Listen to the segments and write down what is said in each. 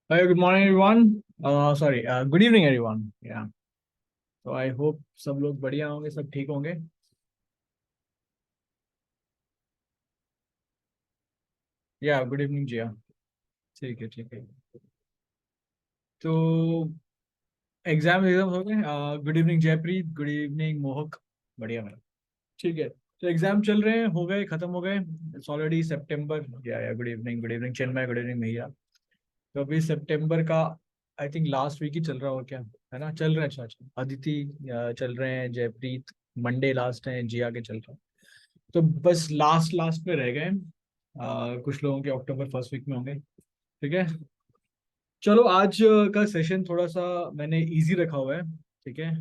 Hi, good morning, everyone. Sorry, good evening, everyone. Yeah. So I hope सब लोग बढ़िया होंगे, सब ठीक होंगे. Yeah, good evening, जिया. ठीक है, ठीक है. तो एग्जाम हो गए. गुड इवनिंग जयप्रीत, गुड इवनिंग मोहक. बढ़िया भाई. ठीक है. तो एग्जाम चल रहे हैं, हो गए, खत्म हो गए. इट्स ऑलरेडी सितंबर. या गुड इवनिंग चिन्मय, गुड इवनिंग भैया. तो अभी सितंबर का आई थिंक लास्ट वीक ही चल रहा हो क्या, है ना? चल रहे हैं. अच्छा अच्छा, अदिति चल रहे हैं, जयप्रीत मंडे लास्ट है, जिया के चल रहे हैं. तो बस लास्ट लास्ट में रह गए. कुछ लोगों के अक्टूबर फर्स्ट वीक में होंगे. ठीक है. चलो आज का सेशन थोड़ा सा मैंने इजी रखा हुआ है. ठीक है.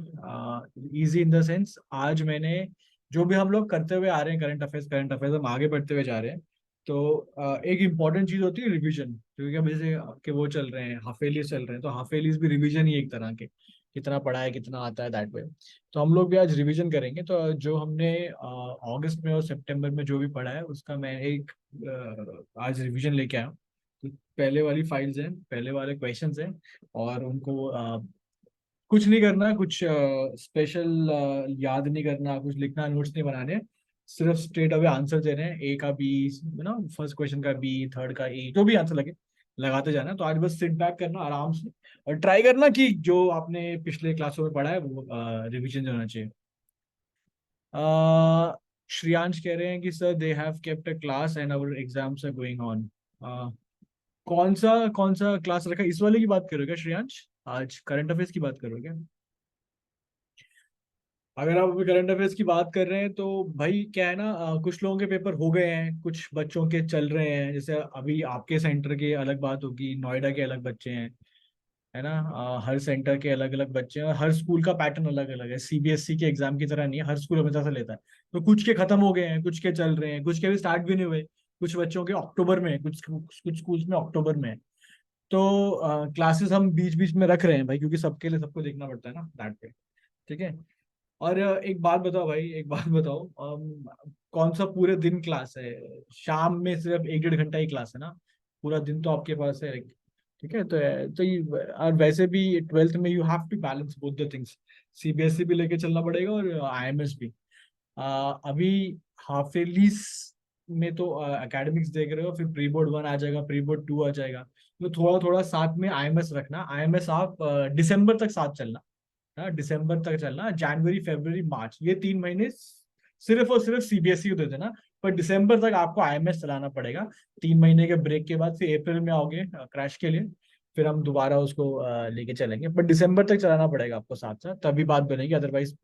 इजी इन द सेंस, आज मैंने जो भी हम लोग करते हुए आ रहे हैं, करंट अफेयर्स हम आगे बढ़ते हुए जा रहे हैं. तो एक इम्पॉर्टेंट चीज होती है रिवीजन, क्योंकि अब जैसे आपके वो चल रहे हैं, हाफेलीज चल रहे हैं, तो हाफेलीज भी रिवीजन ही एक तरह के. कितना पढ़ा है, कितना आता है, दैट वे. तो हम लोग भी आज रिवीजन करेंगे. तो जो हमने अगस्त में और सितंबर में जो भी पढ़ा है उसका मैं एक आज रिवीजन लेके आया हूँ. तो पहले वाली फाइल्स हैं, पहले वाले क्वेश्चंस हैं. और उनको कुछ नहीं करना, कुछ स्पेशल याद नहीं करना, कुछ लिखना, नोट्स नहीं बनाने. सिर्फ स्ट्रेट अवे आंसर दे रहे हैं. ए का बी, ना, फर्स्ट क्वेश्चन का बी, थर्ड का ए, जो भी आंसर लगे लगाते जाना. तो आज बस सिट बैक करना आराम से, और ट्राई करना कि जो आपने पिछले क्लासों में पढ़ा है वो रिवीजन होना चाहिए. श्रेयांश कह रहे हैं कि sir they have kept a class and our exams are going on. कौन सा क्लास रखा है? इस वाले की बात करोगे क्या श्रेयांश? आज करंट अफेयर्स की बात करोगे क्या? अगर आप अभी करंट अफेयर्स की बात कर रहे हैं तो भाई क्या है ना, कुछ लोगों के पेपर हो गए हैं, कुछ बच्चों के चल रहे हैं. जैसे अभी आपके सेंटर के अलग बात होगी, नोएडा के अलग बच्चे हैं, है ना? हर सेंटर के अलग अलग बच्चे हैं, और हर स्कूल का पैटर्न अलग अलग है. सीबीएसई के एग्जाम की तरह नहीं है, हर स्कूल हमेशा से लेता है. तो कुछ के खत्म हो गए हैं, कुछ के चल रहे हैं, कुछ के भी स्टार्ट भी नहीं हुए. कुछ बच्चों के अक्टूबर में, कुछ कुछ स्कूल्स में अक्टूबर में है. तो क्लासेस हम बीच बीच में रख रहे हैं भाई, क्योंकि सबके लिए सबको देखना पड़ता है ना, दैट पे. ठीक है. और एक बात बताओ भाई, एक बात बताओ, कौन सा पूरे दिन क्लास है? शाम में सिर्फ एक डेढ़ घंटा ही क्लास है ना? पूरा दिन तो आपके पास है. ठीक है. और वैसे भी ट्वेल्थ में you have to balance both the things. CBSE भी लेके चलना पड़ेगा और आईएमएस भी. अभी हाफ ईयरलीज में तो एकेडमिक्स देख रहे हो, फिर प्री बोर्ड 1 आ जाएगा, प्री बोर्ड 2 आ जाएगा. तो थोड़ा थोड़ा साथ में आईएमएस रखना. आईएमएस आप दिसंबर तक साथ चलना. हाँ, दिसंबर तक चलना. जनवरी, फरवरी, मार्च, ये 3 महीने सिर्फ और सिर्फ सीबीएसई को दे देना. पर दिसंबर तक आपको आईएमएस चलाना पड़ेगा. 3 महीने के ब्रेक के बाद फिर अप्रैल में आओगे क्रैश के लिए. फिर हम दोबारा उसको लेके चलेंगे, बट दिसंबर तक चलाना पड़ेगा आपको साथ साथ, तभी बात बनेगी, अदरवाइज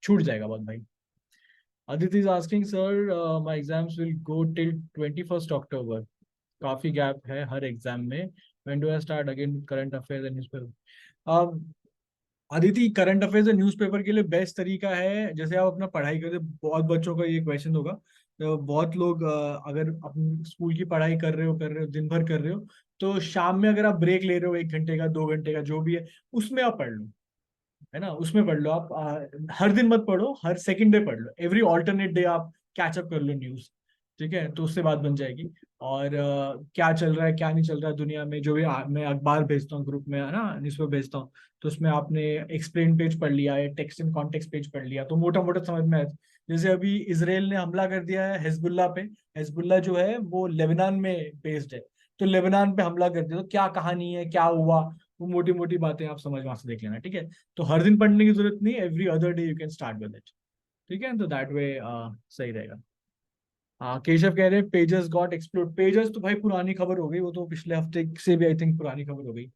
छूट जाएगा बहुत भाई. Aditi is asking, sir, my exams will go till 21st October. काफी गैप है हर एग्जाम में. When do I start again with current affairs and newspaper? अब अदिति, करंट अफेयर्स और न्यूज़पेपर के लिए बेस्ट तरीका है, जैसे आप अपना पढ़ाई करते, बहुत बच्चों का ये क्वेश्चन होगा. तो बहुत लोग अगर अपनी स्कूल की पढ़ाई कर रहे हो दिन भर कर रहे हो, तो शाम में अगर आप ब्रेक ले रहे हो 1 घंटे का, 2 घंटे का, जो भी है, उसमें आप पढ़ लो. है ना? उसमें पढ़ लो आप. हर दिन मत पढ़ो, हर सेकंड डे पढ़ लो, एवरी ऑल्टरनेट डे आप कैचअप कर लो न्यूज. ठीक है. तो उससे बात बन जाएगी. और क्या चल रहा है, क्या नहीं चल रहा है दुनिया में, जो भी मैं अखबार भेजता हूँ ग्रुप में, है ना, न्यूज़पेपर भेजता हूँ. तो उसमें आपने एक्सप्लेन पेज पढ़ लिया है, टेक्स्ट इन कॉन्टेक्स्ट पेज पढ़ लिया, तो मोटा मोटा समझ में आया. जैसे अभी इसराइल ने हमला कर दिया है हिजबुल्ला पे. हिजबुल्ला जो है वो लेबनान में बेस्ड है. तो लेबनान पे हमला कर दिया, तो क्या कहानी है, क्या हुआ, वो मोटी मोटी बातें आप समझ वहां से देख लेना. ठीक है. तो हर दिन पढ़ने की जरूरत नहीं, every other day you can start with it. ठीक है. तो दैट वे सही रहेगा. हाँ, केशव कह रहे हैं पेजेस गॉट एक्सप्लोड. पेजेस तो भाई पुरानी खबर हो गई, वो तो पिछले हफ्ते से भी आई थिंक पुरानी खबर हो गई.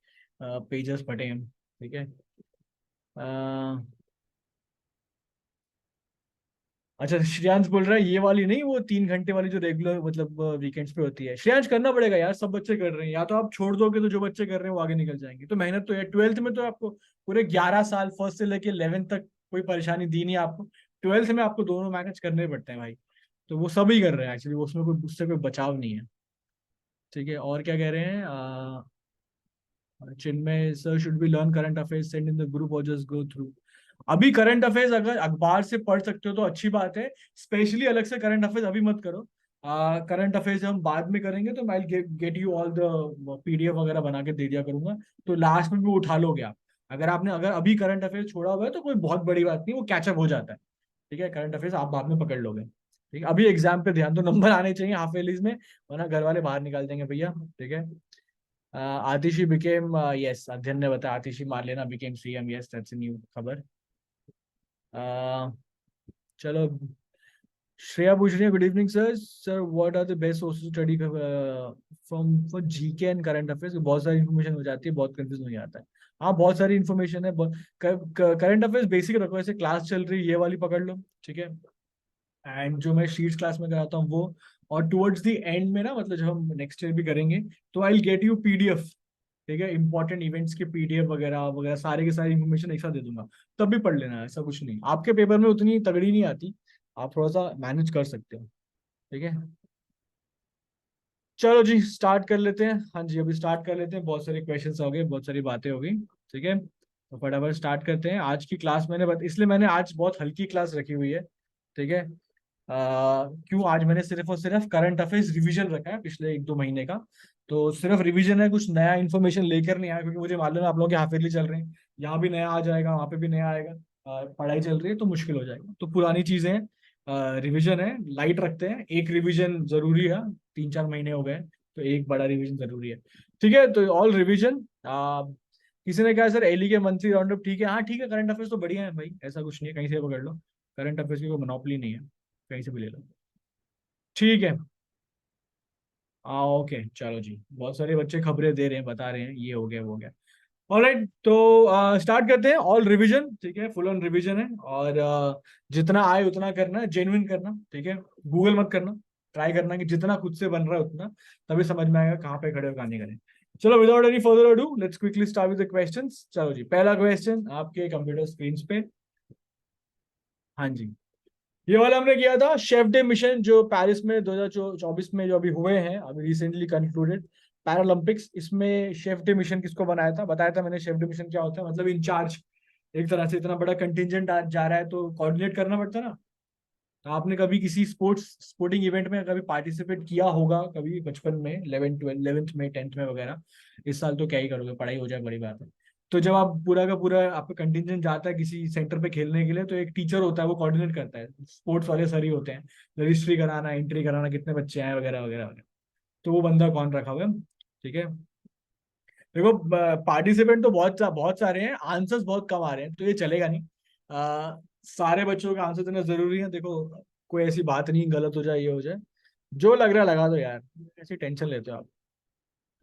पेजेस फटे हैं. ठीक है. अ, अच्छा, श्रेयांश बोल रहा है ये वाली नहीं, वो 3 घंटे वाली जो रेगुलर मतलब वीकेंड्स पे होती है. श्रेयांश करना पड़ेगा यार, सब बच्चे कर रहे हैं. या तो आप छोड़ दोगे तो जो बच्चे कर रहे हैं वो आगे निकल जाएंगे. तो मेहनत तो है. ट्वेल्थ में तो आपको पूरे 11 साल, फर्स्ट से लेके 11th तक कोई परेशानी दी नहीं आपको. ट्वेल्थ में आपको दोनों मैनेज करने पड़ते हैं भाई. तो वो सभी कर रहे हैं एक्चुअली, उसमें कोई, उससे कोई बचाव नहीं है. ठीक है. और क्या कह रहे हैं? Chinmay, sir should be learn current affairs send in the group और जस्ट गो थ्रू. अभी करंट अफेयर्स अगर अखबार से पढ़ सकते हो तो अच्छी बात है. स्पेशली अलग से करंट अफेयर्स अभी मत करो. करंट अफेयर्स हम बाद में करेंगे, तो I get you all the PDF वगैरह बना के दे दिया करूंगा, तो लास्ट में भी उठा लोगे आप। अगर अभी करंट अफेयर छोड़ा हुआ है तो कोई बहुत बड़ी बात नहीं, वो कैचअप हो जाता है। ठीक है, करंट अफेयर्स आप बाद में पकड़ लोगे। ठीक है, अभी एग्जाम पे ध्यान दो, नंबर आने चाहिए हाफ एयरलीज में, वरना घर वाले बाहर निकाल देंगे भैया। ठीक है। आतिशी बिकेम, यस, अध्ययन ने बताया Atishi Marlena became CM, yes that's new खबर। अ, चलो, श्रेया पूछ रही है, good evening sir, sir what are the best sources to study from for GK and current affairs. बहुत सारी इन्फॉर्मेशन हो जाती है, बहुत कंफ्यूजन हो जाता है। हाँ, बहुत सारी इन्फॉर्मेशन है। करंट अफेयर्स बेसिक रखो, ऐसे क्लास चल रही है ये वाली पकड़ लो। ठीक है, एंड जो मैं शीट्स क्लास में कराता हूँ वो, और टुवर्ड्स द एंड में ना, मतलब जब हम नेक्स्ट ईयर भी करेंगे, तो I will get you PDF. ठीक है, इंपॉर्टेंट इवेंट्स के पीडीएफ वगैरह वगैरह सारे के सारे इन्फॉर्मेशन एक साथ दे दूंगा। तब भी पढ़ लेना, ऐसा कुछ नहीं, आपके पेपर में उतनी तगड़ी नहीं आती, आप थोड़ा सा मैनेज कर सकते हो। ठीक है, चलो जी स्टार्ट कर लेते हैं। हाँ जी, अभी स्टार्ट कर लेते हैं, बहुत सारे क्वेश्चंस हो गए, बहुत सारी बातें हो गई। ठीक है, तो फटाफट स्टार्ट करते हैं। आज की क्लास इसलिए मैंने आज बहुत हल्की क्लास रखी हुई है। ठीक है, क्यों, आज मैंने सिर्फ और सिर्फ करंट अफेयर्स रिवीजन रखा है पिछले 1-2 महीने का। तो सिर्फ रिवीजन है, कुछ नया इन्फॉर्मेशन लेकर नहीं आया, क्योंकि मुझे मालूम है आप लोगों के हाफ ईयरली चल रहे हैं, यहाँ भी नया आ जाएगा, वहाँ पे भी नया आएगा। पढ़ाई चल रही है तो मुश्किल हो जाएगा, तो पुरानी चीजें रिवीजन है, लाइट रखते हैं। एक रिवीजन जरूरी है, 3-4 महीने हो गए, तो एक बड़ा रिवीजन जरूरी है। ठीक है, तो ऑल रिवीजन। किसी ने कहा सर एली के मंथली राउंड अप ठीक है, हाँ ठीक है, करंट अफेयर्स तो बढ़िया है भाई, ऐसा कुछ नहीं है, कहीं से पकड़ लो। करंट अफेयर्स की कोई मोनोपोली नहीं है, कहीं से भी ले लो। ठीक है, ओके चलो जी, बहुत सारे बच्चे खबरें दे रहे हैं, बता रहे हैं ये हो गया वो हो गया। ऑलराइट, तो स्टार्ट करते हैं। ऑल रिवीजन, ठीक है, फुल ऑन रिवीजन है, और जितना आए उतना करना, जेन्युइन करना। ठीक है, गूगल मत करना, ट्राई करना कि जितना खुद से बन रहा है उतना, तभी समझ में आएगा कहाँ पे खड़े हो कहाँ नहीं खड़े। चलो, without any further ado let's quickly start with the questions. चलो जी, पहला क्वेश्चन आपके कंप्यूटर स्क्रीन पे। हाँ जी, ये वाला हमने किया था, शेफ डे मिशन, जो पेरिस में 2024 में जो अभी हुए हैं, अभी रिसेंटली कंक्लूडेड पैरालंपिक्स, इसमें शेफ डे मिशन किसको बनाया था, बताया था मैंने। शेफ डे मिशन क्या होता है, मतलब इंचार्ज। एक तरह से इतना बड़ा कंटिजेंट जा रहा है तो कोऑर्डिनेट करना पड़ता है ना। तो आपने कभी किसी स्पोर्टिंग इवेंट में कभी पार्टिसिपेट किया होगा कभी बचपन में, 11th में 10th में वगैरह। इस साल तो क्या ही करोगे, पढ़ाई हो जाए बड़ी बात है। तो जब आप पूरा का पूरा आपका कंटिजेंट जाता है किसी सेंटर पे खेलने के लिए, तो एक टीचर होता है, वो कोऑर्डिनेट करता है, स्पोर्ट्स वाले सर ही होते हैं, रजिस्ट्री कराना, एंट्री कराना, कितने बच्चे आए वगैरह वगैरह वगैरह। तो वो बंदा कौन रखा हुआ है। ठीक है, देखो, पार्टिसिपेंट तो बहुत बहुत सारे हैं, आंसर्स बहुत कम आ रहे हैं, तो ये चलेगा नहीं। सारे बच्चों का आंसर देना जरूरी है, देखो, कोई ऐसी बात नहीं गलत हो जाए ये हो जाए, जो लग रहा है लगा दो यार, ऐसी टेंशन लेते हो आप।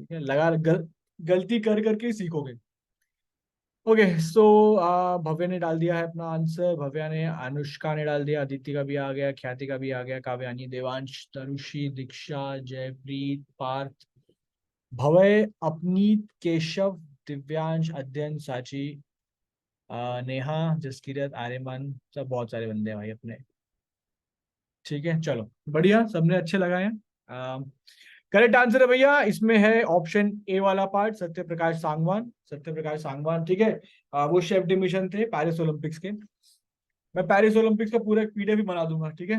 ठीक है, गलती कर करके ही सीखोगे। ओके, सो भव्य ने डाल दिया है अपना आंसर, भव्या ने, अनुष्का ने डाल दिया, अदिति का भी आ गया, ख्याति का भी आ गया, काव्यानी, देवांश, तरुषि, दीक्षा, जयप्रीत, पार्थ, भवय, अपनीत, केशव, दिव्यांश, अध्ययन, साची, नेहा, जसकीरत, आर्यमन, सब बहुत सारे बंदे हैं भाई अपने। ठीक है, चलो बढ़िया, सबने अच्छे लगाए हैं। करेक्ट आंसर है भैया, इसमें है ऑप्शन ए वाला पार्ट, सत्य प्रकाश सांगवान, सत्य प्रकाश सांगवान। ठीक है, वो शेफ डे मिशन थे पेरिस ओलंपिक्स के। मैं पेरिस ओलंपिक्स का पूरा एक पीडीएफ भी बना दूंगा। ठीक है,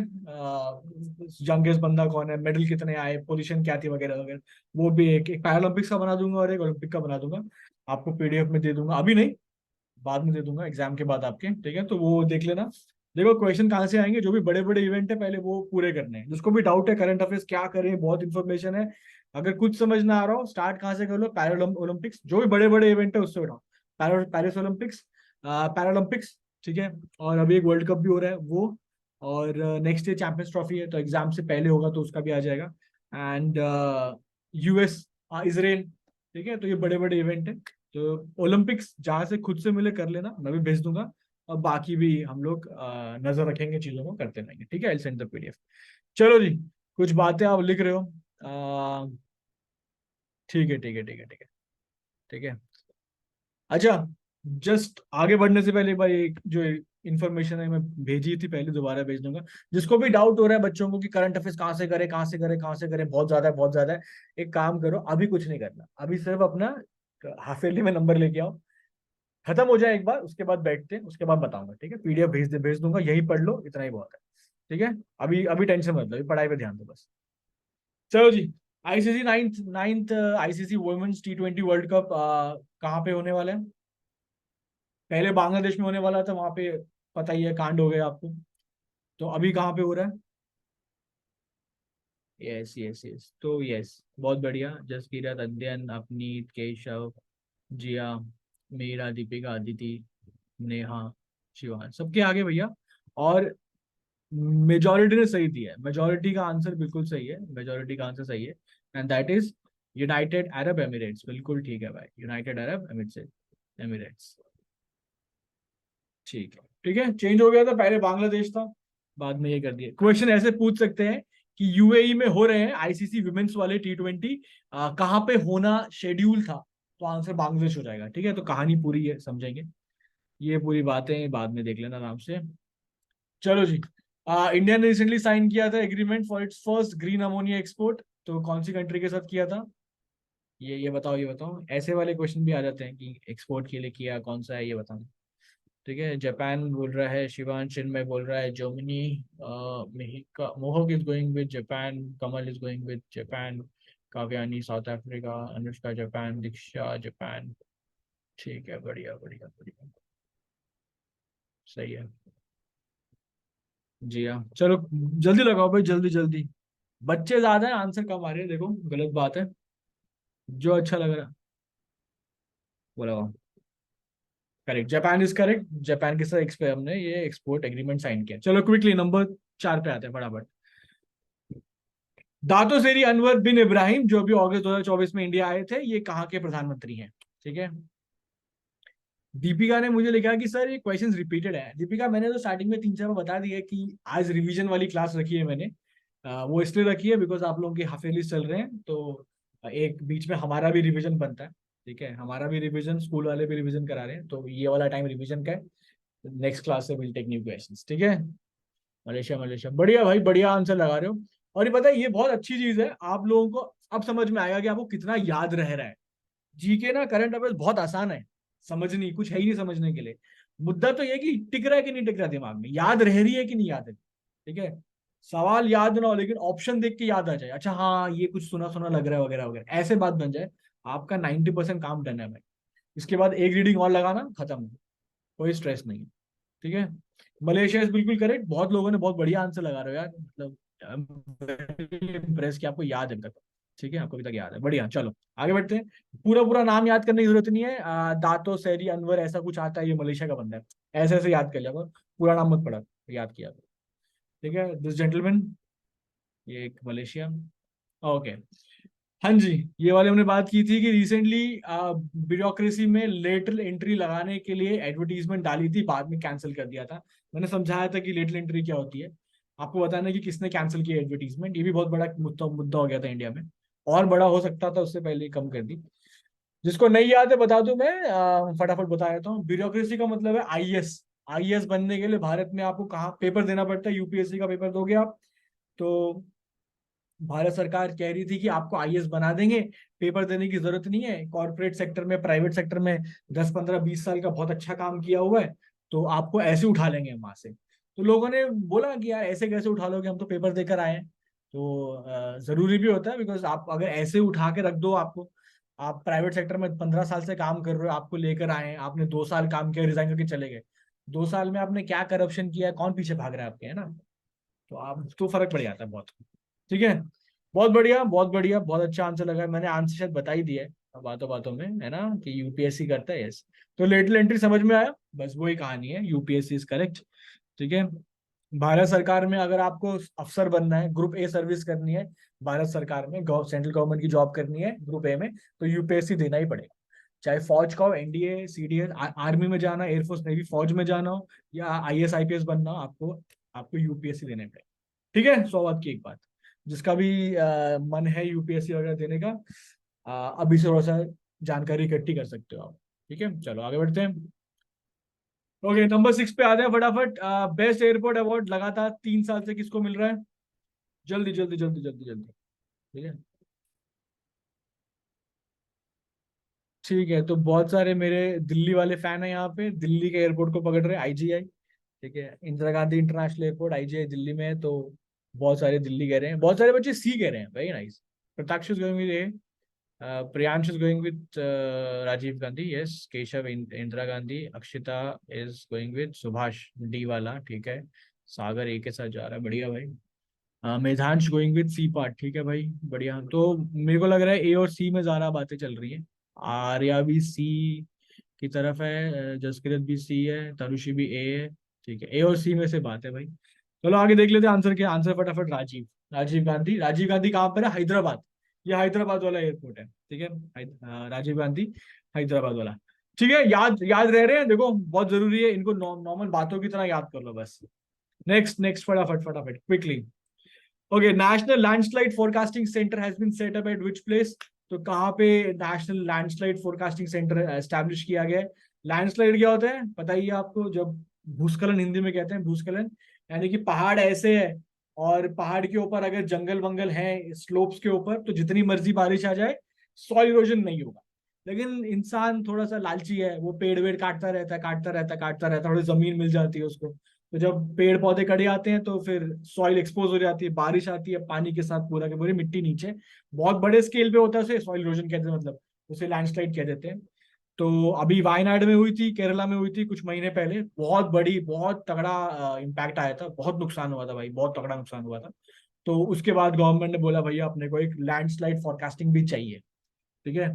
यंगेस्ट बंदा कौन है, मेडल कितने आए, पोजीशन क्या थी वगैरह वगैरह, वो भी एक पैरालंपिक्स का बना दूंगा और एक ओलंपिक का बना दूंगा। आपको पीडीएफ में दे दूंगा, अभी नहीं, बाद में दे दूंगा एग्जाम के बाद आपके। ठीक है, तो वो देख लेना। देखो, क्वेश्चन कहाँ से आएंगे, जो भी बड़े बड़े इवेंट है पहले वो पूरे करने हैं। जिसको भी डाउट है करंट अफेयर्स क्या करें, बहुत इंफॉर्मेशन है, अगर कुछ समझ ना आ रहा हो, स्टार्ट कहाँ से कर लो, ओलंपिक्स, जो भी बड़े बड़े इवेंट है उससे उठाओ। Paris Olympics, Paralympics. ठीक है, और अभी एक वर्ल्ड कप भी हो रहा है वो, और नेक्स्ट ईयर चैंपियंस ट्रॉफी है, तो एग्जाम से पहले होगा तो उसका भी आ जाएगा। And US, Israel. ठीक है, तो ये बड़े बड़े इवेंट है, तो ओलंपिक्स जहां से खुद से मिले कर लेना, मैं भी भेज दूंगा। और बाकी भी हम लोग नजर रखेंगे, चीजों को करते रहेंगे। ठीक है, आई सेंड द पीडीएफ। चलो जी, कुछ बातें आप लिख रहे हो, ठीक है ठीक है ठीक है ठीक है ठीक है। अच्छा, जस्ट आगे बढ़ने से पहले एक बार एक जो इन्फॉर्मेशन है मैं भेजी थी पहले, दोबारा भेज दूंगा। जिसको भी डाउट हो रहा है बच्चों को कि करंट अफेयर्स कहाँ से करे कहाँ से करे कहाँ से करे, बहुत ज्यादा है बहुत ज्यादा है, एक काम करो, अभी कुछ नहीं करना, अभी सिर्फ अपना हाफ ईयरली में नंबर लेके आओ, खत्म हो जाए एक बार, उसके बाद बैठते हैं, उसके बाद बताऊंगा। ठीक है, पीडीएफ भेज दूंगा, यही पढ़ लो, इतना ही बहुत है। ठीक है, अभी अभी टेंशन मत लो, अभी पढ़ाई पे ध्यान दो बस। चलो जी। ICC ninth ninth ICC women's T20 world cup कहाँ पे होने वाला है? पहले बांग्लादेश में होने वाला था, वहां पे पता ही है कांड हो गया आपको। तो अभी कहाँ पे हो रहा है? यस यस यस, तो यस, बहुत बढ़िया। जसकीरत, अध्ययन, अपनीत, केशव, जिया, मीरा, दीपिका, अदिति, नेहा, शिवान, सबके आगे भैया। और मेजोरिटी ने सही दिया है, मेजोरिटी का आंसर बिल्कुल सही है, मेजोरिटी का आंसर सही है। And that is United Arab Emirates. बिल्कुल ठीक है भाई, यूनाइटेड अरब एमिरेट्स। एमिरेट्स। ठीक है ठीक है, चेंज हो गया था, पहले बांग्लादेश था, बाद में ये कर दिया। क्वेश्चन ऐसे पूछ सकते हैं कि यूएई में हो रहे हैं आईसीसी विमेंस वाले T20, कहाँ पे होना शेड्यूल था? तो आंसर बांग्लादेश हो जाएगा। ठीक है, तो कहानी पूरी है, समझेंगे। ये पूरी बातें बाद में देख लेना आराम से। चलो जी। इंडिया ने रिसेंटली साइन किया था agreement for its first green ammonia export. तो कौन सी कंट्री के साथ किया था? ये बताओ, ये बताओ। ऐसे वाले क्वेश्चन भी आ जाते हैं कि एक्सपोर्ट के लिए किया कौन सा है, ये बताओ। ठीक है, जापान बोल रहा है शिवान, चिन्मय बोल रहा है Germany, Mihika, Mohak is going with Japan, Kamal is going with Japan, Kavyani South Africa, Anushka Japan, Diksha Japan. ठीक है, बढ़िया बढ़िया बढ़िया, सही है। जी हाँ, चलो जल्दी लगाओ भाई, जल्दी जल्दी। बच्चे ज्यादा है, आंसर कम आ रहे हैं, देखो गलत बात है। जो अच्छा लग रहा है वो लगाओ। Correct, Japan is correct. Japan के साथ हमने ये एक्सपोर्ट एग्रीमेंट साइन किया। चलो क्विकली नंबर 4 पे आते हैं फटाफट। दातो सेरी अनवर बिन इब्राहिम, जो भी अगस्त 2024 में इंडिया आए थे, ये कहाँ के प्रधानमंत्री हैं? ठीक है। दीपिका ने मुझे लिखा कि सर ये क्वेश्चंस रिपीटेड है। दीपिका, मैंने तो स्टार्टिंग में 3 4 बार बता दिया कि आज रिवीजन वाली क्लास रखी है मैंने। वो इसलिए रखी है बिकॉज आप लोगों के हाफ ईयरलीज चल रहे हैं, तो एक बीच में हमारा भी रिवीजन बनता है। ठीक है, हमारा भी रिवीजन, स्कूल वाले भी रिवीजन करा रहे हैं, तो ये वाला टाइम रिवीजन का है। नेक्स्ट क्लास से विल टेक न्यू क्वेश्चंस। ठीक है। मलेशिया, मलेशिया, बढ़िया भाई, बढ़िया आंसर लगा रहे हो। और ये पता है, ये बहुत अच्छी चीज है, आप लोगों को अब समझ में आएगा कि आपको कितना याद रह रहा है। जीके ना, करंट अफेयर्स बहुत आसान है, समझनी कुछ है ही नहीं समझने के लिए। मुद्दा तो ये कि टिक रहा है कि नहीं टिक रहा है दिमाग में, याद रह रही है कि नहीं याद है। ठीक है। सवाल याद ना हो लेकिन ऑप्शन देख के याद आ जाए, अच्छा हाँ ये कुछ सुना सुना लग रहा है वगैरह वगैरह, ऐसे बात बन जाए, आपका 90% काम डन है भाई। इसके बाद एक रीडिंग और लगाना, खत्म, कोई स्ट्रेस नहीं है। ठीक है। मलेशिया इज बिल्कुल करेक्ट। बहुत लोगों ने बहुत बढ़िया आंसर लगा रहे हो यार, मतलब इम्प्रेस कि आपको याद है अभी तक। ठीक है, आपको अभी तक याद है, बढ़िया। चलो आगे बढ़ते हैं। पूरा पूरा नाम याद करने की जरूरत नहीं है, दातो सेरी अनवर ऐसा कुछ आता है, ये मलेशिया का बंदा है। ऐसे ऐसे याद कर लिया करो, पूरा नाम मत पड़ा, याद किया करो। ठीक है, दिस जेंटलमैन, ये एक मलेशिया। ओके। हाँ जी। ये वाले हमने बात की थी कि रिसेंटली ब्यूरोक्रेसी में लेटरल एंट्री लगाने के लिए एडवर्टीजमेंट डाली थी, बाद में कैंसिल कर दिया था। मैंने समझाया था कि लेटरल एंट्री क्या होती है। आपको बताना कि किसने कैंसिल किया एडवर्टीजमेंट, ये भी बहुत बड़ा मुद्दा मुद्दा हो गया था इंडिया में। और बड़ा हो सकता था, उससे पहले ही कम कर दी। जिसको नहीं याद है बता दूं मैं, फटाफट बता देता हूँ। ब्यूरोक्रेसी का मतलब है आईएएस। आईएएस बनने के लिए भारत में आपको कहाँ पेपर देना पड़ता है? यूपीएससी का पेपर दोगे आप, तो भारत सरकार कह रही थी कि आपको आईएएस बना देंगे, पेपर देने की जरूरत नहीं है। कॉर्पोरेट सेक्टर में, प्राइवेट सेक्टर में 10 15 20 साल का बहुत अच्छा काम किया हुआ है, तो आपको ऐसे उठा लेंगे वहां से। तो लोगों ने बोला कि यार ऐसे कैसे उठा लोगे, हम तो पेपर देकर आए हैं। तो जरूरी भी होता है, बिकॉज आप अगर ऐसे उठा के रख दो आपको, आप प्राइवेट सेक्टर में 15 साल से काम कर रहे हो, आपको लेकर आए हैं, आपने 2 साल काम किया, रिजाइन करके चले गए। 2 साल में आपने क्या करप्शन किया है, कौन पीछे भाग रहा है आपके, है ना? तो आप तो फर्क पड़ जाता है बहुत। ठीक है। बहुत बढ़िया बहुत बढ़िया, बहुत अच्छा आंसर लगा है। मैंने आंसर शायद बता ही दिया है बातों बातों में, है ना, कि यूपीएससी करता है, यस। तो लेटरल एंट्री समझ में आया, बस वही कहानी है, यूपीएससी इज करेक्ट। ठीक है। भारत सरकार में अगर आपको अफसर बनना है, ग्रुप ए सर्विस करनी है, भारत सरकार में सेंट्रल गवर्नमेंट की जॉब करनी है ग्रुप ए में, तो यूपीएससी देना ही पड़ेगा। चाहे फौज का हो, एनडीए, सीडीएस, आर्मी में जाना, एयरफोर्स नेवी फौज में जाना हो, या आईएएस आईपीएस बनना हो, आपको आपको यूपीएससी देने पड़ेगा। ठीक है, 100 बात की एक बात। जिसका भी मन है यूपीएससी वगैरह देने का, अभी से थोड़ा सा जानकारी इकट्ठी कर सकते हो आप। ठीक है, चलो आगे बढ़ते हैं। ओके, नंबर 6 पे आते हैं फटाफट। बेस्ट एयरपोर्ट अवार्ड लगातार 3 साल से किसको मिल रहा है? जल्दी जल्दी जल्दी जल्दी जल्दी। ठीक है। ठीक है, तो बहुत सारे मेरे दिल्ली वाले फैन है यहाँ पे, दिल्ली के एयरपोर्ट को पकड़ रहे हैं, आईजीआई। ठीक है, Indira Gandhi international airport IGI Delhi में है, तो बहुत सारे दिल्ली कह रहे हैं, बहुत सारे बच्चे सी कह रहे हैं, very nice. Prataksh is going with A, Priyansh is going with Rajiv Gandhi, yes. Keshav Indira Gandhi, Akshita is going with Subhash, D वाला, ठीक है। सागर ए के साथ जा रहा है, बढ़िया भाई। Medhansh going with C part, ठीक है भाई, बढ़िया। तो मेरे को लग रहा है ए और सी में ज्यादा बातें चल रही हैं। आर्या भी सी की तरफ है, जसकृत भी सी है, तनुषी भी ए है, ठीक है। ए और सी में से बात है भाई। चलो आगे देख लेते हैं आंसर क्या। आंसर फटाफट, राजीव। राजीव गांधी, राजीव गांधी कहाँ पर है? हैदराबाद। ये हैदराबाद वाला एयरपोर्ट है, ठीक है। राजीव गांधी, हैदराबाद वाला। ठीक है, याद याद रह रहे हैं, देखो बहुत जरूरी है इनको, नॉर्मल बातों की तरह याद कर लो बस। नेक्स्ट नेक्स्ट, फटाफट फटाफट, quickly. Okay, national landslide forecasting centre has been set up at which place? तो कहाँ पे national landslide forecasting centre establish किया गया है? लैंडस्लाइड क्या होता है पता ही है आपको? जब भूस्खलन, हिंदी में कहते हैं भूस्खलन, यानी कि पहाड़ ऐसे है और पहाड़ के ऊपर अगर जंगल वंगल है स्लोप्स के ऊपर, तो जितनी मर्जी बारिश आ जाए सॉइल इरोजन नहीं होगा। लेकिन इंसान थोड़ा सा लालची है, वो पेड़ वेड़ काटता रहता है, काटता रहता है, काटता रहता है, थोड़ी जमीन मिल जाती है उसको। तो जब पेड़ पौधे कट जाते हैं तो फिर सॉइल एक्सपोज हो जाती है, बारिश आती है पानी के साथ, पूरा के पूरी मिट्टी नीचे, बहुत बड़े स्केल पे होता है, उसे सॉइल इरोजन कहते हैं, मतलब उसे लैंडस्लाइड कह देते हैं। तो अभी वायनाड में हुई थी, केरला में हुई थी कुछ महीने पहले, बहुत बड़ी, बहुत तगड़ा इम्पैक्ट आया था, बहुत नुकसान हुआ था भाई, बहुत तगड़ा नुकसान हुआ था। तो उसके बाद गवर्नमेंट ने बोला भैया अपने को एक लैंडस्लाइड फॉरकास्टिंग भी चाहिए, ठीक है।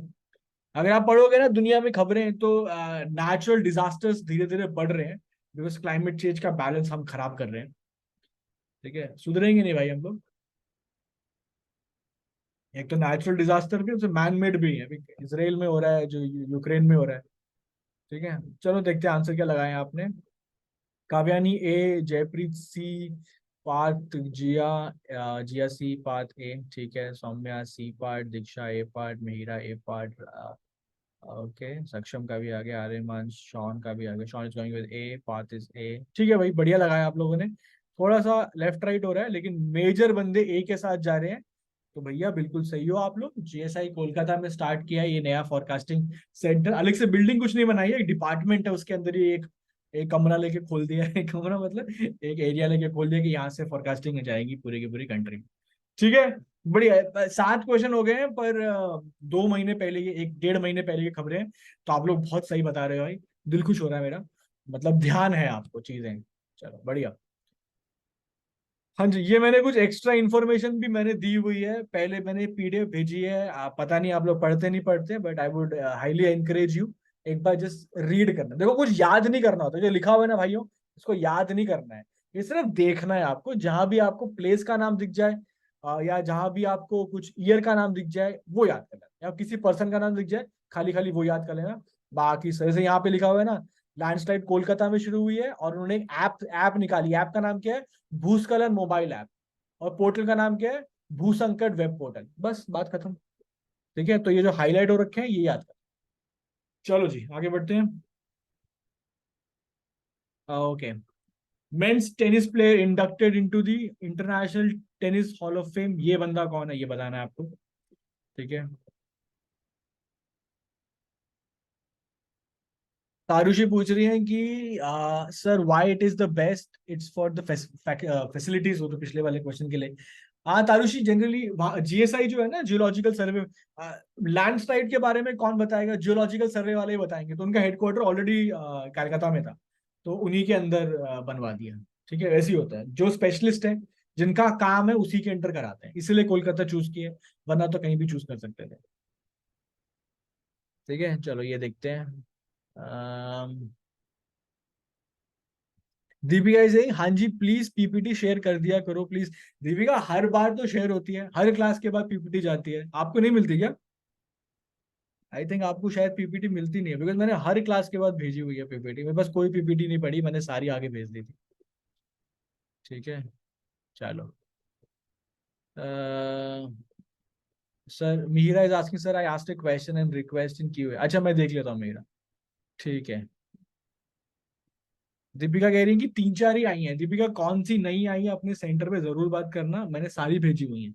अगर आप पढ़ोगे ना दुनिया में खबरें, तो नेचुरल डिजास्टर्स धीरे धीरे बढ़ रहे हैं, बिकॉज क्लाइमेट चेंज का बैलेंस हम खराब कर रहे हैं, ठीक है। सुधरेंगे नहीं भाई हम लोग। एक तो नेचुरल डिजास्टर भी, उसे मैन मेड भी है, अभी इसराइल में हो रहा है, जो यूक्रेन में हो रहा है, ठीक है। चलो देखते हैं आंसर क्या लगाए आपने। काव्यानी ए, जयप्रीत सी, पार्थ जिया, जिया सी, पार्थ ए, ठीक है। सौम्या सी पार्ट, दीक्षा ए पार्ट, मिहिरा ए पार्ट, ओके। सक्षम का भी आ गया, आर्यमान, शॉन का भी आ गया, Shaun is going with A, Parth is A, ठीक है भाई, बढ़िया लगाया आप लोगों ने। थोड़ा सा लेफ्ट राइट हो रहा है, लेकिन मेजर बंदे ए के साथ जा रहे हैं। तो भैया बिल्कुल सही हो आप लोग। जीएसआई कोलकाता में स्टार्ट किया है ये नया फोरकास्टिंग सेंटर, अलग से बिल्डिंग कुछ नहीं बनाई है, एक डिपार्टमेंट है उसके अंदर ही, एक एक कमरा लेके खोल दिया है, एक कमरा मतलब एक एरिया लेके खोल दिया कि यहाँ से फोरकास्टिंग जाएगी पूरी की पूरी कंट्री में, ठीक है। बढ़िया है। 7 क्वेश्चन हो गए हैं, पर 2 महीने पहले ये, 1 1.5 महीने पहले की खबरें हैं। तो आप लोग बहुत सही बता रहे हो भाई, दिल खुश हो रहा है मेरा, मतलब ध्यान है आपको चीजें। चलो बढ़िया। हाँ जी, ये मैंने कुछ एक्स्ट्रा इन्फॉर्मेशन भी मैंने दी हुई है, पहले मैंने पीडीएफ भेजी है, पता नहीं आप लोग पढ़ते नहीं पढ़ते, but I would highly encourage you, एक बार जस्ट रीड करना। देखो कुछ याद नहीं करना होता, जो लिखा हुआ है ना भाइयों, इसको याद नहीं करना है, ये सिर्फ देखना है आपको। जहां भी आपको प्लेस का नाम दिख जाए, या जहां भी आपको कुछ ईयर का नाम दिख जाए, वो याद कर लेना, या किसी पर्सन का नाम दिख जाए, खाली खाली वो याद कर लेना। बाकी सही से यहाँ पे लिखा हुआ है ना, लैंडस्लाइड कोलकाता में शुरू हुई है, और उन्होंने एक ऐप ऐप निकाली, ऐप का नाम क्या है? भूस्खलन मोबाइल ऐप। और पोर्टल का नाम क्या है? भूसंकट वेब पोर्टल। बस बात खत्म, ठीक है। तो ये जो हाईलाइट हो रखे हैं ये याद कर। चलो जी आगे बढ़ते हैं। ओके, men's tennis player inducted into the international tennis hall of fame, ये बंदा कौन है ये बताना है आपको, ठीक है। तारुषी पूछ रही हैं कि sir why it is the best, it's for the facilities, हो तो पिछले वाले क्वेश्चन के लिए। हाँ तारुषि, जनरली जीएसआई जो है ना, जियोलॉजिकल सर्वे, लैंडस्लाइड के बारे में कौन बताएगा? जियोलॉजिकल सर्वे वाले ही बताएंगे। तो उनका हेडक्वार्टर ऑलरेडी कलकत्ता में था, तो उन्हीं के अंदर बनवा दिया, ठीक है। वैसे ही होता है, जो स्पेशलिस्ट है, जिनका काम है उसी के अंडर कराते हैं, इसलिए कोलकाता चूज किए, वरना तो कहीं भी चूज कर सकते थे, ठीक है। चलो ये देखते हैं। अम, दीपिका इज हाँ जी, प्लीज पीपीटी शेयर कर दिया करो प्लीज। दीपिका हर बार तो शेयर होती है, हर क्लास के बाद पीपीटी जाती है, आपको नहीं मिलती क्या? आई थिंक आपको शायद पीपीटी मिलती नहीं है, बिकॉज मैंने हर क्लास के बाद भेजी हुई है पीपीटी, मेरे पास कोई पीपीटी नहीं पड़ी, मैंने सारी आगे भेज दी थी, ठीक है। चलो, sir Meera is asking sir I asked a question and request in queue, अच्छा मैं देख लेता हूँ मीरा, ठीक है। दीपिका कह रही है कि 3 4 ही आई हैं। दीपिका कौन सी नई आई है अपने सेंटर पे जरूर बात करना, मैंने सारी भेजी हुई हैं,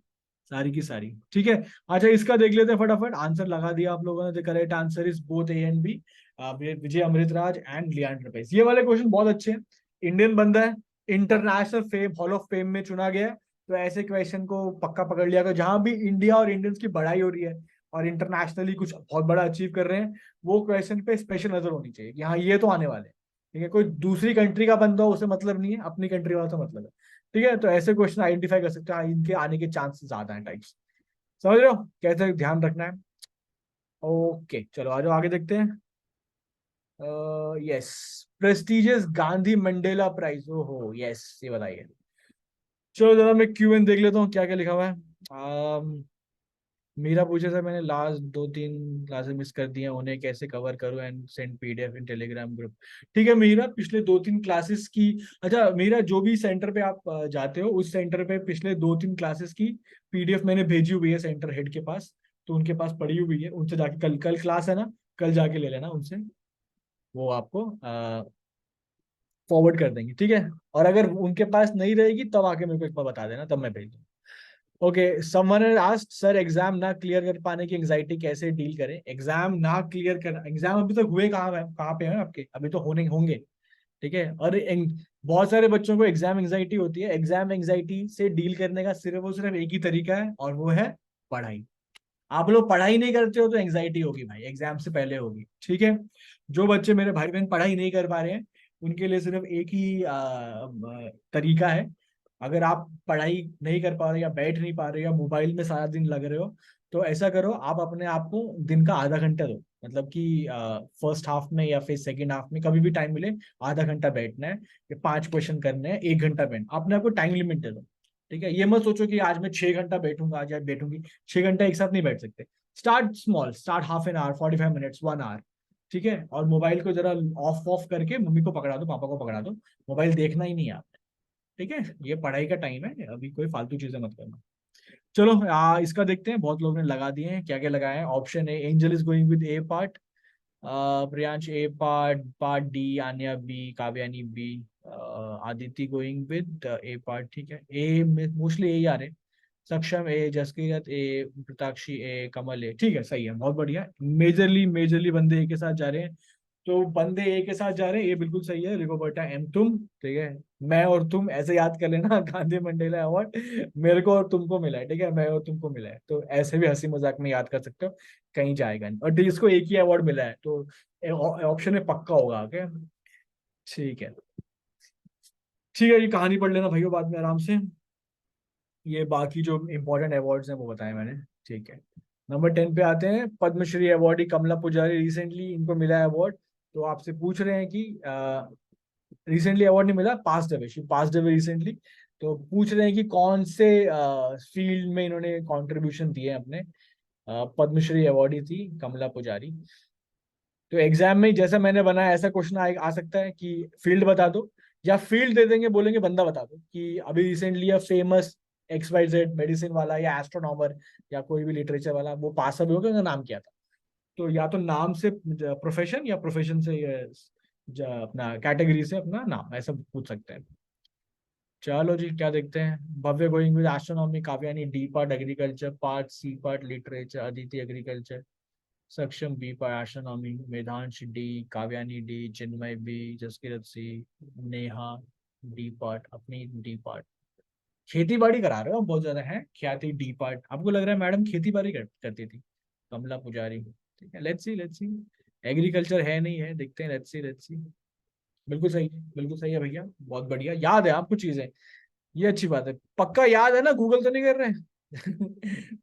सारी की सारी, ठीक है। अच्छा इसका देख लेते हैं फटाफट, आंसर लगा दिया आप लोगों ने। The correct answer is both A and B, Vijay Amritraj and Leander Paes. ये वाले क्वेश्चन बहुत अच्छे हैं, इंडियन बंदा है, international fame, hall of fame में चुना गया है, तो ऐसे क्वेश्चन को पक्का पकड़ लिया करो, जहां भी इंडिया और इंडियंस की बढ़ाई हो रही है और इंटरनेशनली कुछ बहुत बड़ा अचीव कर रहे हैं, वो क्वेश्चन पे स्पेशल नजर होनी चाहिए कि हाँ ये तो आने वाले हैं। ठीक है, कोई दूसरी कंट्री का बंदा हो उसे मतलब नहीं है, अपनी कंट्री वाला तो मतलब है। ठीक है, तो ऐसे क्वेश्चन आइडेंटिफाई कर सकते हैं, हाँ, इनके आने के चांसेस ज्यादा हैं टाइप्स। समझ रहे हो कैसे ध्यान रखना है। ओके चलो आ जाओ आगे देखते हैं। Yes, prestigious Gandhi Mandela prize, ओहो यस, ये बताइए। चलो जरा मैं क्यू एन देख लेता हूँ क्या क्या लिखा हुआ है। मेरा पूछा था मैंने, लास्ट 2-3 क्लासेस मिस कर दिए, उन्हें कैसे कवर करूँ and send PDF in Telegram group. ठीक है मीरा, पिछले 2-3 क्लासेस की, अच्छा मीरा जो भी सेंटर पे आप जाते हो उस सेंटर पे पिछले 2-3 क्लासेस की पीडीएफ मैंने भेजी हुई है सेंटर हेड के पास, तो उनके पास पड़ी हुई है, उनसे जाके कल कल क्लास है ना, कल जाके ले लेना उनसे, वो आपको फॉरवर्ड कर देंगे। ठीक है, और अगर उनके पास नहीं रहेगी तब आके मेरे को एक बार बता देना, तब मैं भेज दूँ। Okay, someone has asked sir exam ना क्लियर कर पाने की एंजाइटी कैसे डील करें। एग्जाम ना क्लियर कर, एग्जाम अभी तक हुए कहाँ पे हैं आपके, अभी तो होने होंगे। ठीक है, और बहुत सारे बच्चों को एग्जाम एंजाइटी होती है। एग्जाम एंजाइटी से डील करने का सिर्फ और सिर्फ एक ही तरीका है, और वो है पढ़ाई। आप लोग पढ़ाई नहीं करते हो तो एंजाइटी होगी भाई, एग्जाम से पहले होगी। ठीक है, जो बच्चे मेरे भाई बहन पढ़ाई नहीं कर पा रहे हैं उनके लिए सिर्फ एक ही तरीका है। अगर आप पढ़ाई नहीं कर पा रहे या बैठ नहीं पा रहे या मोबाइल में सारा दिन लग रहे हो, तो ऐसा करो, आप अपने आप को दिन का आधा घंटा दो। मतलब कि फर्स्ट हाफ में या फिर सेकेंड हाफ में कभी भी टाइम मिले, आधा घंटा बैठना है, ये 5 क्वेश्चन करने हैं, 1 घंटा बैठना, अपने आप को टाइम लिमिट दे दो। ठीक है, ये मत सोचो कि आज मैं 6 घंटा बैठूंगा, आज आज बैठूंगी। 6 घंटा एक साथ नहीं बैठ सकते। Start small, start half an hour, 45 minutes, 1 hour. ठीक है, और मोबाइल को जरा ऑफ ऑफ करके मम्मी को पकड़ा दो, पापा को पकड़ा दो, मोबाइल देखना ही नहीं है आपने। ठीक है, ये पढ़ाई का टाइम है, अभी कोई फालतू चीजें मत करना। चलो इसका देखते हैं, बहुत लोगों ने लगा दिए हैं, क्या क्या लगाए हैं। Option A, Angel is going with A part, Priyansh A part, part D Anya B, Kavyani B, Aditya going with A part. ठीक है, ए मोस्टली ए ही आ रहे हैं। सक्षम ए, जसकीरत ए, प्रताक्षी ए, कमल ए। ठीक है, सही है, बहुत बढ़िया। मेजरली मेजरली बंदे ए के साथ जा रहे हैं, तो बंदे ए के साथ जा रहे हैं, ये बिल्कुल सही है। रिगोबर्टा एम, तुम। ठीक है, मैं और तुम ऐसे याद कर लेना। गांधी मंडेला अवार्ड मेरे को और तुमको मिला है। ठीक है, मैं और तुमको मिला है, तो ऐसे भी हंसी मजाक में याद कर सकते हो, कहीं जाएगा नहीं। और जिसको एक ही अवार्ड मिला है तो ऑप्शन में पक्का होगा। ओके, ठीक है। ठीक है, ये कहानी पढ़ लेना भाइयों बाद में आराम से, ये बाकी जो इंपॉर्टेंट अवार्ड्स हैं वो बताए मैंने। ठीक है, नंबर 10 पे आते हैं। पद्मश्री अवार्डी कमला पुजारी, रिसेंटली इनको मिला है अवार्ड। तो आपसे पूछ रहे हैं कि रिसेंटली अवार्ड नहीं मिला, passed away, she passed away recently. तो पूछ रहे हैं कि कौन से फील्ड में इन्होंने कंट्रीब्यूशन दिए हैं अपने। पद्मश्री अवार्डी थी कमला पुजारी। तो एग्जाम में जैसा मैंने बनाया ऐसा क्वेश्चन आ सकता है कि फील्ड बता दो, या फील्ड दे देंगे, बोलेंगे बंदा बता दो कि अभी रिसेंटली फेमस XYZ मेडिसिन वाला या एस्ट्रोनॉमर या कोई भी लिटरेचर वाला वो पास आउट हो गया, उनका नाम क्या था। तो या तो नाम से प्रोफेशन, या प्रोफेशन से अपना कैटेगरी से अपना नाम, ऐसा पूछ सकते हैं। चलो जी, क्या देखते हैं। Bhavya going with astronomy, Kavyani D part agriculture, part C part literature, Aditi agriculture, Saksham B part astronomy, Medhansh D, Kavyani D, Chinmay B, Jaskirat C, Neha D part, अपनी डी पार्ट। खेती बाड़ी करा रहे हो आप बहुत ज्यादा है, ख्याति डी पार्ट। आपको लग रहा है मैडम खेती बाड़ी करती थी। कमला पुजारी, ठीक है, let's see let's see. Agriculture है नहीं है, देखते हैं, लेट्स सी लेट्स सी। बिल्कुल सही है, बिल्कुल सही है भैया, बहुत बढ़िया, याद है आपको चीजें, ये अच्छी बात है। पक्का याद है ना, गूगल तो नहीं कर रहे हैं।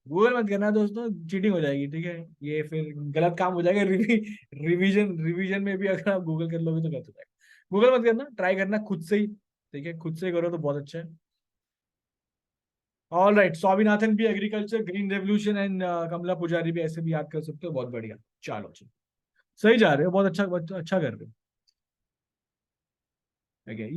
गूगल मत करना दोस्तों, चीटिंग हो जाएगी। ठीक है, ये फिर गलत काम हो जाएगा। रिवीजन रिवीजन में भी अगर आप गूगल कर लोगे तो गलत हो जाएगा। गूगल मत करना, ट्राई करना खुद से ही। ठीक है, खुद से करो तो बहुत अच्छा है। ऑल राइट, स्वामीनाथन भी एग्रीकल्चर, ग्रीन रेवोल्यूशन एंड कमला पुजारी भी ऐसे भी याद कर सकते हो, बहुत बढ़िया। चलो जी, सही जा रहे हो, बहुत अच्छा अच्छा कर रहे हो। ठीक है,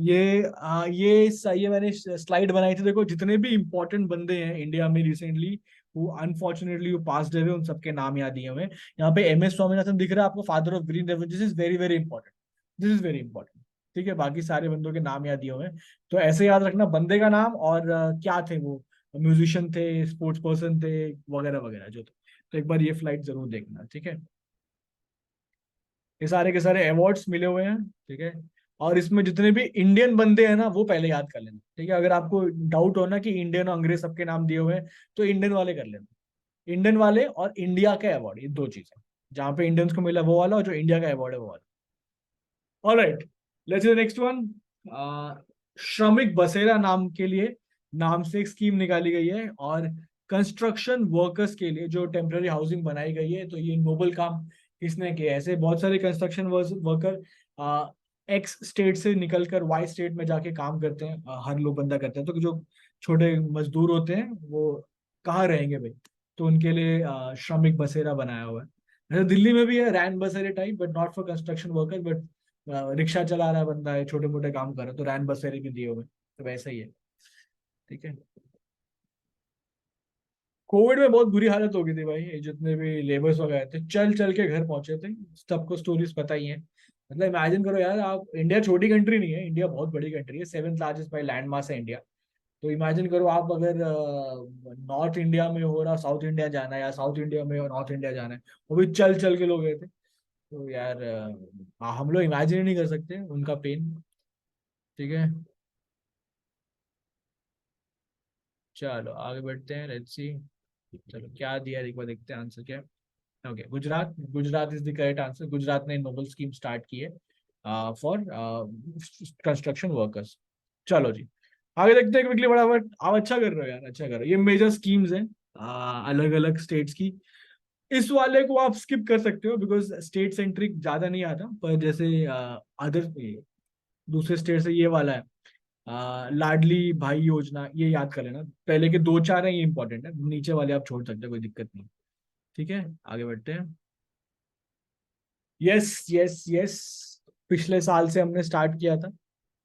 ये मैंने स्लाइड बनाई थी, देखो जितने भी इंपॉर्टेंट बंदे हैं इंडिया में रिसेंटली, वो अनफॉर्चुनेटली वो पास हुए, उन सबके नाम याद दिए हुए हैं। यहाँ पे MS स्वामीनाथन दिख रहा है आपको, father of green revolution, this is very very important, this is very important. ठीक है, बाकी सारे बंदों के नाम याद दिए हुए हैं, तो ऐसे याद रखना बंदे का नाम, और क्या थे वो, म्यूजिशियन थे, स्पोर्ट्स पर्सन थे, वगैरह वगैरह जो थे। तो एक बार ये फ्लाइट जरूर देखना। ठीक है, ये सारे के सारे अवार्ड्स मिले हुए हैं। ठीक है, और इसमें जितने भी इंडियन बंदे हैं ना वो पहले याद कर लेना, ठीक है। अगर आपको डाउट हो ना कि इंडियन और अंग्रेज सबके नाम दिए हुए हैं, तो इंडियन वाले कर लेना। इंडियन वाले और इंडिया का अवार्ड, ये दो चीजें, जहां पे इंडियंस को मिला वो वाला, और जो इंडिया का अवार्ड है वो वाला। Alright, let's the next one. श्रमिक बसेरा नाम के लिए, नाम से एक स्कीम निकाली गई है, और कंस्ट्रक्शन वर्कर्स के लिए जो टेम्पररी हाउसिंग बनाई गई है। तो ये नोबल काम किसने किया है? ऐसे बहुत सारे कंस्ट्रक्शन वर्कर एक्स स्टेट से निकलकर वाई स्टेट में जाके काम करते हैं, हर लोग बंदा करते हैं। तो जो छोटे मजदूर होते हैं वो कहाँ रहेंगे भाई? तो उनके लिए श्रमिक बसेरा बनाया हुआ है। वैसे दिल्ली में भी है रैन बसेरे type, but not for construction worker, but rickshaw चला रहा है बंदा है, छोटे मोटे काम कर रहा है, तो रैन बसेरे भी दिए हुए हैं। तो वैसा ही है, ठीक है। कोविड में बहुत बुरी हालत हो गई थी भाई, ये जितने भी लेबर्स वगैरह थे चल चल के घर पहुंचे थे। सबको स्टोरीज पता ही है। मतलब इमेजिन करो यार, आप, इंडिया छोटी कंट्री नहीं है, इंडिया बहुत बड़ी कंट्री है, seventh largest by land mass है इंडिया। तो इमेजिन करो आप अगर नॉर्थ इंडिया में हो रहा, साउथ इंडिया जाना है, या साउथ इंडिया में हो नॉर्थ इंडिया जाना है, वो भी चल चल के लोग गए थे। तो यार हम लोग इमेजिन नहीं कर सकते उनका पेन, ठीक है। चलो आगे बढ़ते हैं, लेट्स सी। चलो क्या दिया एक बार देखते हैं आंसर क्या है। Okay, Gujarat, Gujarat is the correct answer. Gujarat ने नोबल स्कीम स्टार्ट की है फॉर कंस्ट्रक्शन वर्कर्स। चलो जी, आगे देखते हैं क्विकली, फटाफट। आप अच्छा कर रहे हो यार, अच्छा कर रहे हो। ये मेजर स्कीम्स हैं अलग अलग स्टेट्स की। इस वाले को आप स्किप कर सकते हो बिकॉज स्टेट सेंट्रिक ज्यादा नहीं आता, पर जैसे अदर दूसरे स्टेट से ये वाला है, लाडली भाई योजना, ये याद कर लेना। पहले के दो चार हैं ये इंपॉर्टेंट है, नीचे वाले आप छोड़ सकते हो, कोई दिक्कत नहीं। ठीक है, आगे बढ़ते हैं। यस यस यस, पिछले साल से हमने स्टार्ट किया था,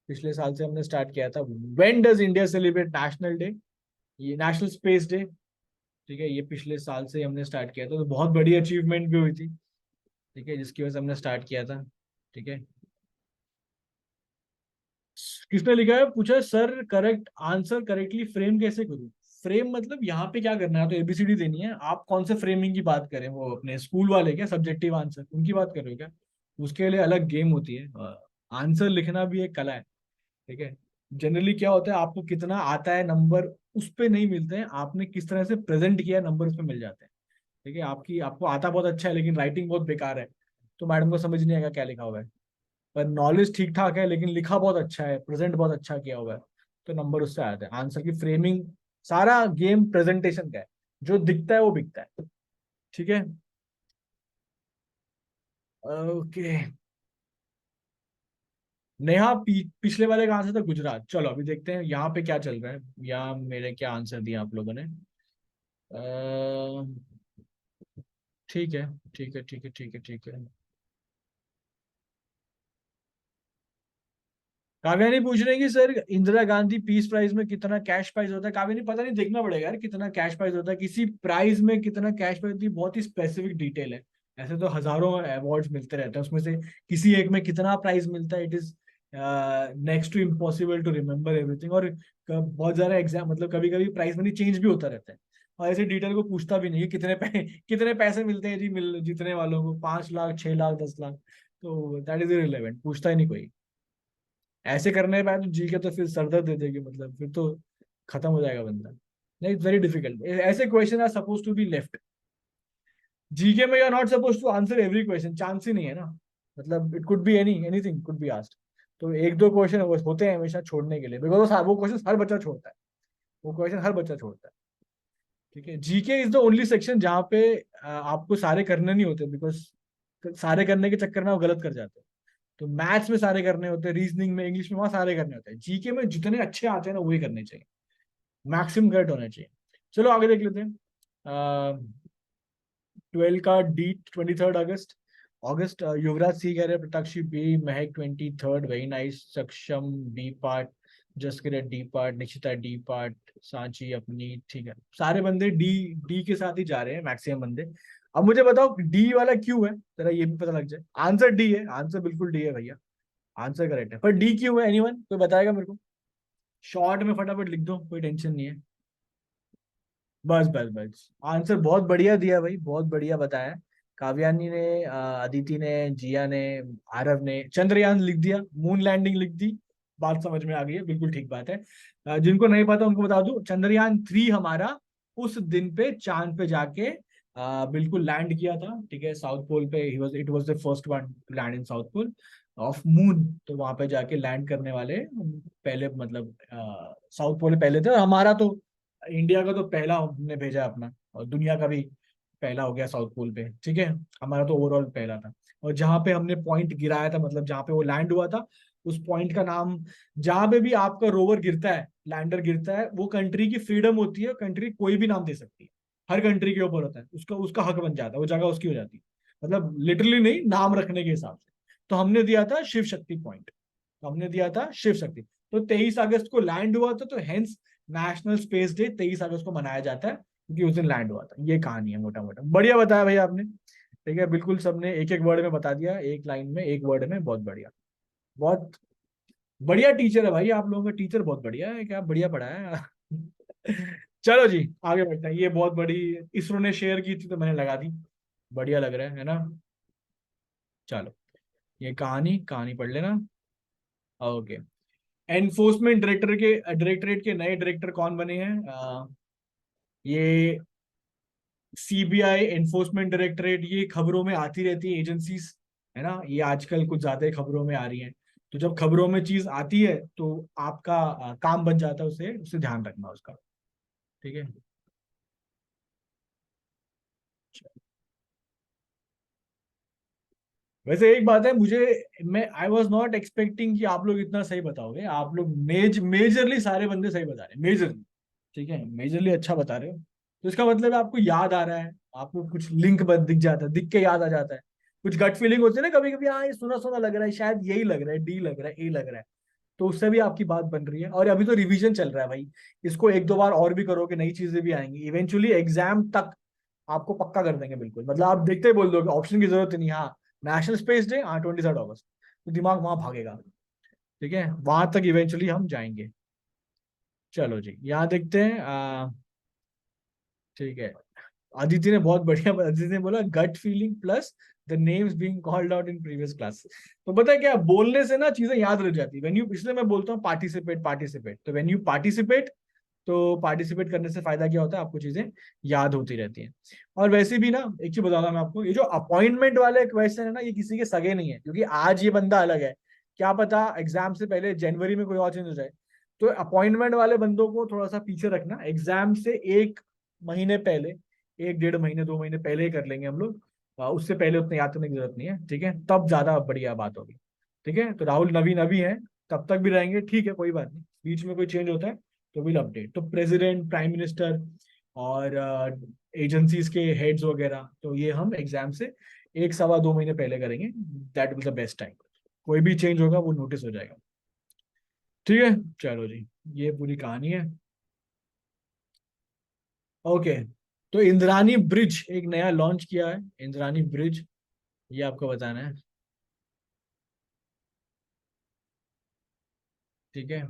पिछले साल से हमने स्टार्ट किया था। When does India celebrate national day? ये नेशनल स्पेस डे, ठीक है। ये पिछले साल से हमने स्टार्ट किया था, तो बहुत बड़ी अचीवमेंट भी हुई थी, ठीक है, जिसकी वजह से हमने स्टार्ट किया था, ठीक है। किसने लिखा है, पूछा है sir correct answer correctly frame कैसे करूं? फ्रेम मतलब यहाँ पे क्या करना है, तो एबीसीडी देनी है। आप कौन से फ्रेमिंग की बात करें, वो अपने स्कूल वाले क्या सब्जेक्टिव आंसर उनकी बात कर रहे हो क्या? उसके लिए अलग गेम होती है। आंसर लिखना भी एक कला है, ठीक है। जनरली क्या होता है, आपको कितना आता है नंबर उस पे नहीं मिलते हैं, आपने किस तरह से प्रेजेंट किया नंबर उस पे मिल जाते हैं, ठीक है। आपको आता बहुत अच्छा है लेकिन राइटिंग बहुत बेकार है, तो मैडम को समझ नहीं आएगा क्या लिखा हुआ है। पर नॉलेज ठीक ठाक है लेकिन लिखा बहुत अच्छा है, प्रेजेंट बहुत अच्छा किया हुआ है, तो नंबर उससे आते हैं। आंसर की फ्रेमिंग, सारा गेम प्रेजेंटेशन का है, जो दिखता है वो बिकता है, ठीक है। ओके, नेहा पिछले वाले का आंसर था गुजरात। चलो अभी देखते हैं यहाँ पे क्या चल रहा है, यहाँ मेरे क्या आंसर दिया आप लोगों ने। अ, ठीक है, ठीक है, ठीक है, ठीक है, ठीक है। काव्यानी पूछ रहे हैं कि sir Indira Gandhi peace prize में कितना कैश प्राइज होता है? काव्यानी पता नहीं, देखना पड़ेगा यार कितना कैश प्राइज होता है, किसी प्राइज में कितना कैश प्राइज होती है, बहुत ही स्पेसिफिक डिटेल है। ऐसे तो हजारों अवार्ड्स मिलते रहते हैं, उसमें से किसी एक में कितना प्राइज मिलता है, it is next to impossible to remember everything. और बहुत ज्यादा एग्जाम, मतलब कभी कभी प्राइस मनी चेंज भी होता रहता है, और ऐसे डिटेल को पूछता भी नहीं है कितने पैसे मिलते हैं जी, मिल जीतने वालों को 5 लाख, 6 लाख, 10 लाख। तो दैट इज इररिलेवेंट, पूछता ही नहीं कोई। ऐसे करने के बाद तो जी के तो फिर सरदर्द दे देगी, मतलब फिर तो खत्म हो जाएगा बंदा। नहीं, वेरी डिफिकल्ट, ऐसे question are suppose to be left. GK में you are not suppose to answer every question, chance ही नहीं है ना। मतलब it could be anything could be asked. तो एक दो क्वेश्चन होते हैं हमेशा छोड़ने के लिए, बिकॉज वो क्वेश्चन हर बच्चा छोड़ता है, वो क्वेश्चन हर बच्चा छोड़ता है, ठीक है। GK is the only section जहाँ पे आपको सारे करने नहीं होते, बिकॉज सारे करने के चक्कर में आप गलत कर जाते हैं। तो मैथ्स में सारे करने होते हैं, रीजनिंग में, इंग्लिश में, वहां सारे करने होते हैं। जीके में जितने अच्छे आते हैं ना वही करने चाहिए, मैक्सिमम करेक्ट होना चाहिए। चलो आगे देख लेते हैं। 12 का डी 23 अगस्त, अगस्त। युवराज सी कह रहे हैं, प्रताक्षी B, Mahak 23, very nice, Saksham B part, Jaskirat D part, Nishita D part, Sanchi अपनी, ठीक है। सारे बंदे डी डी के साथ ही जा रहे हैं मैक्सिमम बंदे। अब मुझे बताओ डी वाला क्यों है, जरा ये भी पता लग जाए। आंसर डी है, आंसर बिल्कुल डी है भैया, आंसर करेक्ट है, पर डी क्यों है? एनीवन कोई बताएगा मेरे को? शॉर्ट में फटाफट लिख दो, कोई टेंशन नहीं है। बस बस बस, आंसर बहुत बढ़िया दिया भाई, बहुत बढ़िया बताया। काव्यानी ने, अदिति ने, जिया ने, आरव ने चंद्रयान लिख दिया, मून लैंडिंग लिख दी। बात समझ में आ गई है, बिल्कुल ठीक बात है। जिनको नहीं पता उनको बता दूं, चंद्रयान 3 हमारा उस दिन पे चांद पे जाके बिल्कुल लैंड किया था, ठीक है, साउथ पोल पे। It was the first one to land in south pole of moon. तो वहां पे जाके लैंड करने वाले पहले, मतलब साउथ पोल पहले थे। और हमारा तो इंडिया का तो पहला हमने भेजा अपना, और दुनिया का भी पहला हो गया साउथ पोल पे, ठीक है। हमारा तो ओवरऑल पहला था। और जहां पे हमने पॉइंट गिराया था, मतलब जहां पे वो लैंड हुआ था, उस पॉइंट का नाम, जहां पे भी आपका रोवर गिरता है, लैंडर गिरता है, वो कंट्री की फ्रीडम होती है, कंट्री कोई भी नाम दे सकती है। हर कंट्री के ऊपर होता है, उसका उसका हक बन जाता है, वो जगह उसकी हो जाती है। मतलब लिटरली नहीं, नाम रखने के हिसाब से। तो हमने दिया था शिव शक्ति पॉइंट, तो हमने दिया था शिव शक्ति। तो 23 अगस्त को लैंड हुआ था, तो हेंस नेशनल स्पेस डे 23 अगस्त को मनाया जाता है, क्योंकि उस दिन लैंड हुआ था। ये कहानी है मोटा मोटा। बढ़िया बताया भाई आपने, ठीक है, बिल्कुल सबने एक एक वर्ड में बता दिया, एक लाइन में, एक वर्ड में। बहुत बढ़िया, बहुत बढ़िया टीचर है भाई आप लोगों का। टीचर बहुत बढ़िया है, क्या बढ़िया पढ़ाया है। चलो जी, आगे बढ़ते हैं। ये बहुत बड़ी इसरो ने शेयर की थी तो मैंने लगा दी। बढ़िया लग रहा है ना। चलो, ये कहानी कहानी पढ़ लेना। ओके। एनफोर्समेंट डायरेक्टरेट के नए डायरेक्टर कौन बने हैं? ये सीबीआई, एनफोर्समेंट डायरेक्टरेट, ये खबरों में आती रहती है एजेंसीज, है ना। ये आजकल कुछ ज्यादा ही खबरों में आ रही हैं। तो जब खबरों में चीज आती है तो आपका काम बन जाता है उसे उसे ध्यान रखना उसका, ठीक है। वैसे एक बात है, मुझे, मैं आई वॉज नॉट एक्सपेक्टिंग कि आप लोग इतना सही बताओगे। आप लोग मेजरली सारे बंदे सही बता रहे हैं, मेजरली, ठीक है, मेजरली अच्छा बता रहे हो। तो इसका मतलब है आपको याद आ रहा है, आपको कुछ लिंक बस दिख जाता है, दिख के याद आ जाता है। कुछ गट फीलिंग होती है ना कभी कभी, हाँ ये सुना सुना लग रहा है, शायद यही लग रहा है, डी लग रहा है, ए लग रहा है। तो उससे भी आपकी बात बन रही है। और अभी तो रिवीजन चल रहा है भाई, इसको एक दो बार और भी करोगे, नई चीजें भी आएंगी इवेंचुअली एग्जाम तक। आपको पक्का कर देंगे बिल्कुल, मतलब आप देखते ही बोल दोगे, ऑप्शन की जरूरत ही नहीं। हाँ, नेशनल स्पेस डे, हाँ 23 अगस्त, तो दिमाग वहां भागेगा, ठीक है, वहां तक इवेंचुअली हम जाएंगे। चलो जी, यहाँ देखते हैं। ठीक है, अदिति ने बहुत बढ़िया, अदिति ने बोला gut feeling plus the names being called out in previous class. तो पता है क्या, बोलने से ना चीजें याद रह जाती है। व्हेन यू, इसलिए मैं बोलता हूँ पार्टिसिपेट पार्टिसिपेट। तो व्हेन यू पार्टिसिपेट, तो पार्टिसिपेट करने से फायदा क्या होता है, आपको चीजें याद होती रहती हैं। और वैसे भी ना, एक चीज बताता हूँ मैं आपको, ये जो अपॉइंटमेंट वाले क्वेश्चन है ना, ये किसी के सगे नहीं है, क्योंकि आज ये बंदा अलग है, क्या पता एग्जाम से पहले जनवरी में कोई और चेंज हो जाए। तो अपॉइंटमेंट वाले बंदों को थोड़ा सा पीछे रखना, एग्जाम से 1 महीने पहले, 1 डेढ़ महीने 2 महीने पहले ही कर लेंगे हम लोग। उससे पहले उतने याद करने की जरूरत नहीं है, ठीक है, तब ज्यादा बढ़िया बात होगी। ठीक है, तो राहुल नवीन अभी है, तब तक भी रहेंगे, ठीक है, कोई बात नहीं। बीच में कोई चेंज होता है तो विल अपडेट। तो प्रेसिडेंट, प्राइम मिनिस्टर और एजेंसीज के हेड्स वगैरह, तो ये हम एग्जाम से 1 सवा 2 महीने पहले करेंगे। That will the best time. कोई भी चेंज होगा वो नोटिस हो जाएगा, ठीक है। चलो जी, ये पूरी कहानी है। ओके, तो इंद्रानी ब्रिज एक नया लॉन्च किया है, इंद्रानी ब्रिज, ये आपको बताना है, ठीक है।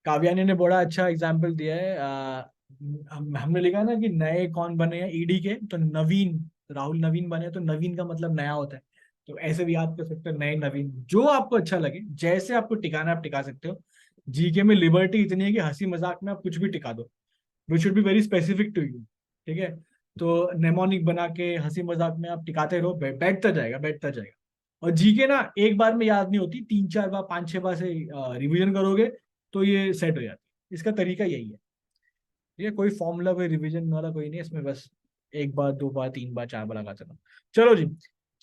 काव्यानी ने बड़ा अच्छा एग्जाम्पल दिया है। हमने लिखा ना कि नए कौन बने हैं ईडी के, तो नवीन, राहुल नवीन बने, तो नवीन का मतलब नया होता है। तो ऐसे भी याद कर सकते हो, नए नवीन, जो आपको अच्छा लगे, जैसे आपको टिकाना आप टिका सकते हो। जीके में लिबर्टी इतनी है कि हंसी मजाक में आप कुछ भी टिका दो, which should be very specific to you, ठीक है। तो नेमोनिक बना के हंसी मजाक में आप टिकाते रहो, बैठता जाएगा, बैठता जाएगा। और जीके ना एक बार में याद नहीं होती, 3 4 बार 5 6 बार से रिवीजन करोगे तो ये सेट हो जाती है। इसका तरीका यही है, ठीक है। कोई फॉर्मूला, कोई रिवीजन वाला कोई नहीं है इसमें, बस 1 बार 2 बार 3 बार 4 बार लगा चलो। चलो जी,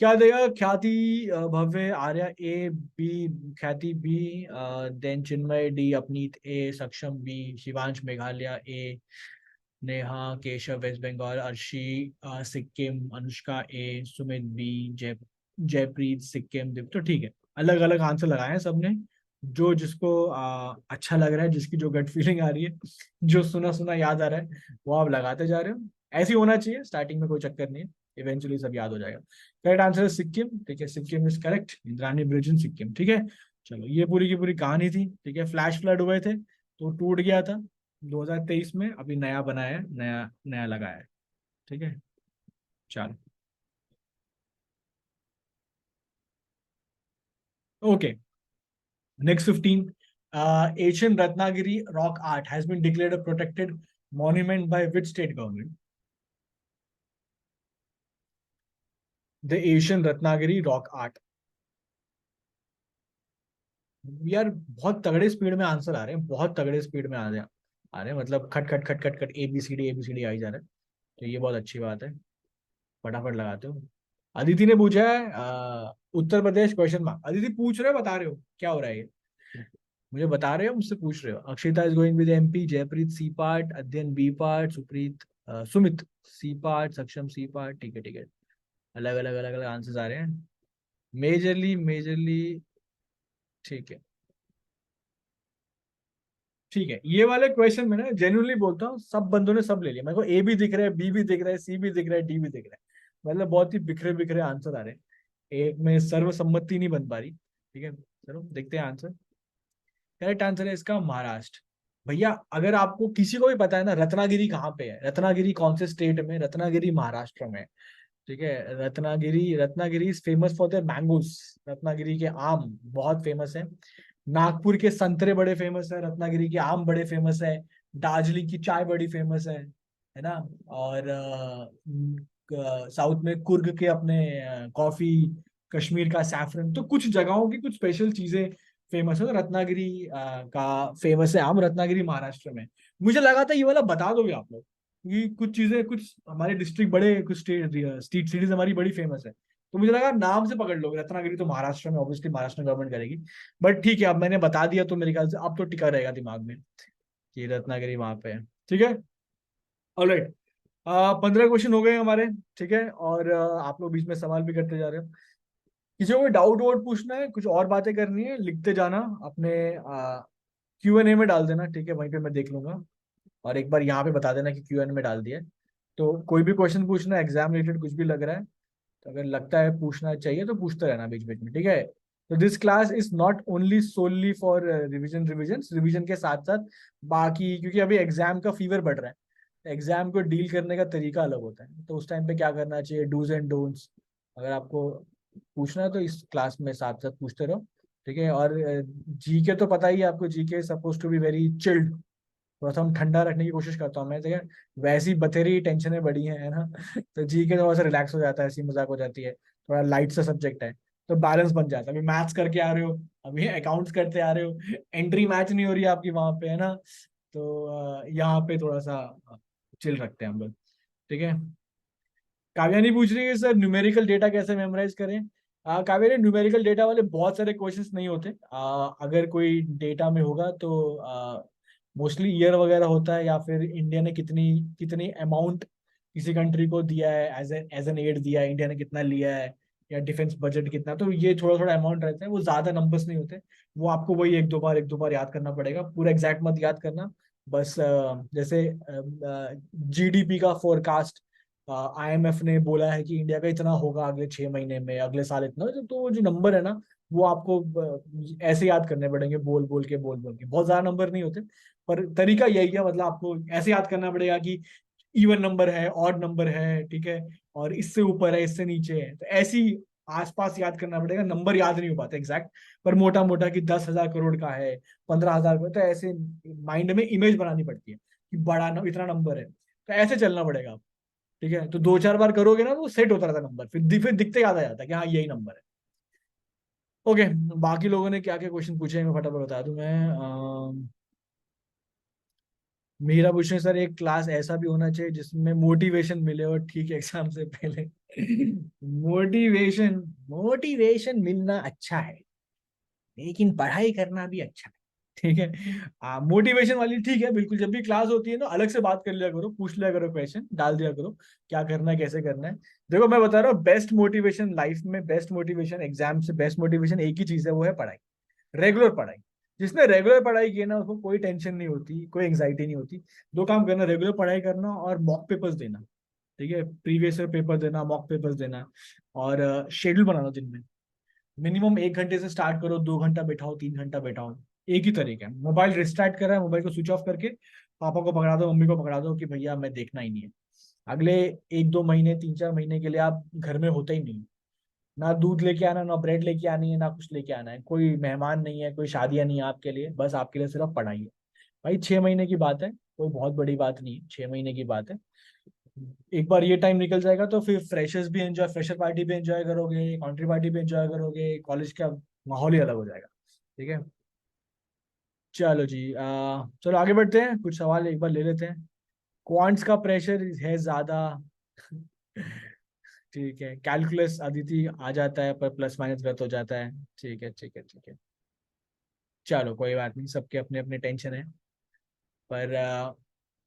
क्या देगा? ख्याति, भव्य, आर्या ए बी, ख्याति बी, देन चिन्मय डी, अपनीत ए, सक्षम बी, शिवांश मेघालय ए, नेहा केशव वेस्ट बंगाल, अर्शी सिक्किम, अनुष्का ए, सुमित बी, जयप्रीत सिक्किम दीप। तो ठीक है, अलग अलग आंसर लगाए हैं सबने। जो जिसको अच्छा लग रहा है, जिसकी जो गट फीलिंग आ रही है, जो सुना सुना याद आ रहा है, वो आप लगाते जा रहे हो। ऐसे ही होना चाहिए, स्टार्टिंग में कोई चक्कर नहीं है, इवेंचुअली सब याद हो जाएगा। करेक्ट आंसर है सिक्किम, ठीक है, Sikkim is correct, Indrani bridge इन सिक्किम, ठीक है। चलो, ये पूरी की पूरी कहानी थी, ठीक है। फ्लैश फ्लड हुए थे तो टूट गया था 2023 में, अभी नया बनाया है, नया नया लगाया है। ठीक है, चलो। Okay, next 15। Asian Ratnagiri rock art has been declared a protected monument by which state government? The Asian Ratnagiri rock art. यार बहुत तगड़े स्पीड में आंसर आ रहे हैं, बहुत तगड़े स्पीड में आ रहे हैं, मतलब खट खट खट खट खट ABCD ABCD आई जा रहा है। तो ये बहुत अच्छी बात है, फटाफट लगाते हो। अदिति ने पूछा है उत्तर प्रदेश क्वेश्चन मार्क। अदिति पूछ रहे हो, बता रहे हो क्या हो रहा है ये? मुझे बता रहे हो, मुझसे पूछ रहे हो? Akshita is going with MP, जयप्रीत C part, अध्ययन B part, Sumit C part, सक्षम C पार्ट। ठीक है ठीक है, अलग अलग अलग अलग आंसर्स आ रहे हैं। Majorly majorly. ठीक है ठीक है, ये वाले क्वेश्चन में ना जेन्युइनली बोलता हूँ, सब बंदों ने सब ले लिया। मेरे को A भी दिख रहा है, B भी दिख रहा है, C भी दिख रहा है, D भी दिख रहा है, मतलब बहुत ही बिखरे बिखरे आंसर आ रहे हैं, एक में सर्वसम्मति नहीं बन पा रही। ठीक है, चलो देखते हैं आंसर। करेक्ट आंसर है इसका महाराष्ट्र। भैया अगर आपको किसी को भी पता है ना रत्नागिरी कहाँ पे है, रत्नागिरी कौन से स्टेट में, रत्नागिरी महाराष्ट्र में है। ठीक है, Ratnagiri, Ratnagiri is famous for the mangoes. Ratnagiri के आम बहुत फेमस है। नागपुर के संतरे बड़े फेमस है, रत्नागिरी के आम बड़े फेमस है। दार्जिलिंग की चाय बड़ी फेमस है ना। और साउथ में कुर्ग के अपने कॉफी, कश्मीर का सैफरन, तो कुछ जगहों की कुछ स्पेशल चीजें फेमस है। तो रत्नागिरी का फेमस है आम, रत्नागिरी महाराष्ट्र में। मुझे लगा था ये वाला बता दोगे आप लोग, क्योंकि कुछ चीजें, कुछ हमारे डिस्ट्रिक्ट बड़े, कुछ स्टेट सिटीज हमारी बड़ी फेमस है, तो मुझे लगा नाम से पकड़ लोगे। रत्नागिरी तो महाराष्ट्र में, ऑब्वियसली महाराष्ट्र गवर्नमेंट करेगी। बट ठीक है, अब मैंने बता दिया तो मेरे ख्याल से अब तो टिका रहेगा दिमाग में कि रत्नागिरी वहां पे है। ठीक है, ऑलराइट। 15 क्वेश्चन हो गए हमारे। ठीक है, और आप लोग बीच में सवाल भी करते जा रहे हो। किसी को कोई डाउट वाउट पूछना है, कुछ और बातें करनी है, लिखते जाना अपने Q&A में डाल देना। ठीक है, वहीं पे मैं देख लूंगा। और एक बार यहाँ पे बता देना कि Q&A में डाल दिया है। तो कोई भी क्वेश्चन पूछना, एग्जाम रिलेटेड कुछ भी लग रहा है, तो अगर लगता है पूछना चाहिए तो पूछते रहना बीच बीच में। ठीक है, तो this class is not only solely for revision, revision के साथ साथ बाकी, क्योंकि अभी एग्जाम का फीवर बढ़ रहा है, एग्जाम को डील करने का तरीका अलग होता है, तो उस टाइम पे क्या करना चाहिए, डूज एंड डोंट्स, अगर आपको पूछना है तो इस क्लास में साथ साथ पूछते रहो। ठीक है, और जीके तो पता ही है आपको, GK suppose to be very chilled, थोड़ा सा हम ठंडा रखने की कोशिश करता हूँ मैं। देखिए वैसी बथेरी टेंशनें बड़ी हैं, है ना। तो जी के थोड़ा सा रिलैक्स हो जाता है, ऐसी मजाक हो जाती है, थोड़ा लाइट सा सब्जेक्ट है, तो बैलेंस बन जाता है। अभी मैथ्स करके आ रहे हो, अभी अकाउंट्स करते आ रहे हो, एंट्री मैच नहीं हो रही है आपकी वहां पे, है ना। तो यहाँ पे थोड़ा सा चिल रखते हैं हम लोग। ठीक है, काव्यानी पूछ रही है सर न्यूमेरिकल डेटा कैसे मेमोराइज करें। काव्यानी, न्यूमेरिकल डेटा वाले बहुत सारे क्वेश्चंस नहीं होते। अगर कोई डेटा में होगा तो मोस्टली ईयर वगैरह होता है, या फिर इंडिया ने कितनी कितनी अमाउंट किसी कंट्री को दिया है, एज एन एड दिया है, इंडिया ने कितना लिया है, या डिफेंस बजट कितना, तो ये थोड़ा थोड़ा अमाउंट रहता है, वो ज्यादा नंबर्स नहीं होते। वो आपको वही एक दो बार याद करना पड़ेगा, पूरा एग्जैक्ट मत याद करना। बस जैसे GDP का फोरकास्ट IMF ने बोला है कि इंडिया का इतना होगा अगले 6 महीने में, अगले साल इतना, तो जो नंबर है ना, वो आपको ऐसे याद करने पड़ेंगे, बोल बोल के, बहुत ज्यादा नंबर नहीं होते। पर तरीका यही है, मतलब आपको ऐसे याद करना पड़ेगा कि इवन नंबर है, ऑड नंबर है, ठीक है, और इससे ऊपर है, इससे नीचे है, तो ऐसी आसपास याद करना पड़ेगा। नंबर याद नहीं हो पाता एग्जैक्ट, पर मोटा मोटा कि 10,000 करोड़ का है, 15,000 का, तो ऐसे माइंड में इमेज बनानी पड़ती है कि बड़ा इतना नंबर है, तो ऐसे चलना पड़ेगा। ठीक है, तो 2-4 बार करोगे ना तो वो सेट होता रहता नंबर, फिर दिखते याद आ जाता है कि हाँ यही नंबर है। ओके, बाकी लोगों ने क्या क्या क्वेश्चन पूछे हैं मैं फटाफट बता दूं मैं। मेरा क्वेश्चन सर, एक क्लास ऐसा भी होना चाहिए जिसमें मोटिवेशन मिले और ठीक एग्जाम से पहले। मोटिवेशन, मोटिवेशन मिलना अच्छा है, लेकिन पढ़ाई करना भी अच्छा है। ठीक है, मोटिवेशन वाली ठीक है, बिल्कुल जब भी क्लास होती है ना अलग से बात कर लिया करो, पूछ लिया करो, क्वेश्चन डाल दिया करो, क्या करना है कैसे करना है। देखो मैं बता रहा हूँ, बेस्ट मोटिवेशन लाइफ में, बेस्ट मोटिवेशन एग्जाम से, बेस्ट मोटिवेशन एक ही चीज है, वो है पढ़ाई, रेगुलर पढ़ाई। जिसने रेगुलर पढ़ाई की है ना, उसको कोई टेंशन नहीं होती, कोई एंग्जाइटी नहीं होती। दो काम करना, रेगुलर पढ़ाई करना और मॉक पेपर्स देना। ठीक है, प्रीवियस ईयर पेपर देना, मॉक पेपर्स देना, और शेड्यूल बनाना दिन में। मिनिमम 1 घंटे से स्टार्ट करो, 2 घंटा बैठाओ, 3 घंटा बैठाओ। एक ही तरीका है, मोबाइल रिस्टार्ट कर रहा है, मोबाइल को स्विच ऑफ करके पापा को पकड़ा दो, मम्मी को पकड़ा दो कि भैया मैं देखना ही नहीं है। अगले 1-2 महीने 3-4 महीने के लिए आप घर में होते ही नहीं। ना दूध लेके आना, ना ब्रेड लेके आनी है, ना कुछ लेके आना है, कोई मेहमान नहीं है, कोई शादियां नहीं है आपके लिए, बस आपके लिए सिर्फ पढ़ाई है। भाई 6 महीने की बात है, कोई बहुत बड़ी बात नहीं है, 6 महीने की बात है। एक बार ये टाइम निकल जाएगा तो फिर फ्रेशर्स भी एंजॉय, फ्रेशर पार्टी भी एंजॉय करोगे, कंट्री पार्टी भी एंजॉय करोगे, कॉलेज का माहौल ही अलग हो जाएगा। ठीक है। चलो जी, चलो आगे बढ़ते हैं, कुछ सवाल एक बार ले लेते हैं। क्वांट्स का प्रेशर है ज्यादा। ठीक है, कैलकुलस अदिति आ जाता है पर प्लस माइनस गलत हो जाता है। ठीक है, ठीक है, ठीक है। चलो कोई बात नहीं, सबके अपने अपने टेंशन है। पर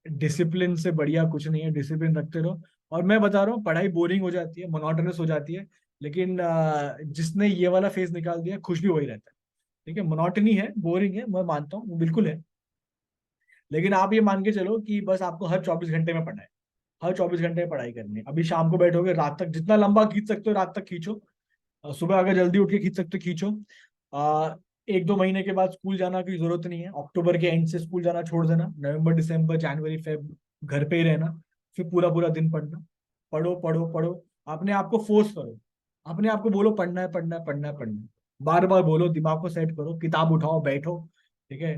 डिसिप्लिन से बढ़िया कुछ नहीं है, डिसिप्लिन रखते रहो। और मैं बता रहा हूँ, पढ़ाई बोरिंग हो जाती है, मोनोटोनस हो जाती है, लेकिन जिसने ये वाला फेज निकाल दिया खुश भी वही रहता है। ठीक है, मोनोटनी है, बोरिंग है, मैं मानता हूँ वो बिल्कुल है। लेकिन आप ये मान के चलो कि बस आपको हर 24 घंटे में पढ़ना है, हर 24 घंटे में पढ़ाई करनी है। अभी शाम को बैठोगे, रात तक जितना लंबा खींच सकते हो रात तक खींचो। सुबह अगर जल्दी उठ के खींच सकते हो खींचो। 1-2 महीने के बाद स्कूल जाना की जरूरत नहीं है, अक्टूबर के एंड से स्कूल जाना छोड़ देना, नवंबर दिसंबर जनवरी फेब घर पे ही रहना। फिर पूरा पूरा दिन पढ़ना। पढ़ो पढ़ो पढ़ो। अपने आप को फोर्स करो, अपने आप को बोलो पढ़ना है, पढ़ना है, पढ़ना है, पढ़ना है। बार बार बोलो, दिमाग को सेट करो, किताब उठाओ, बैठो। ठीक है।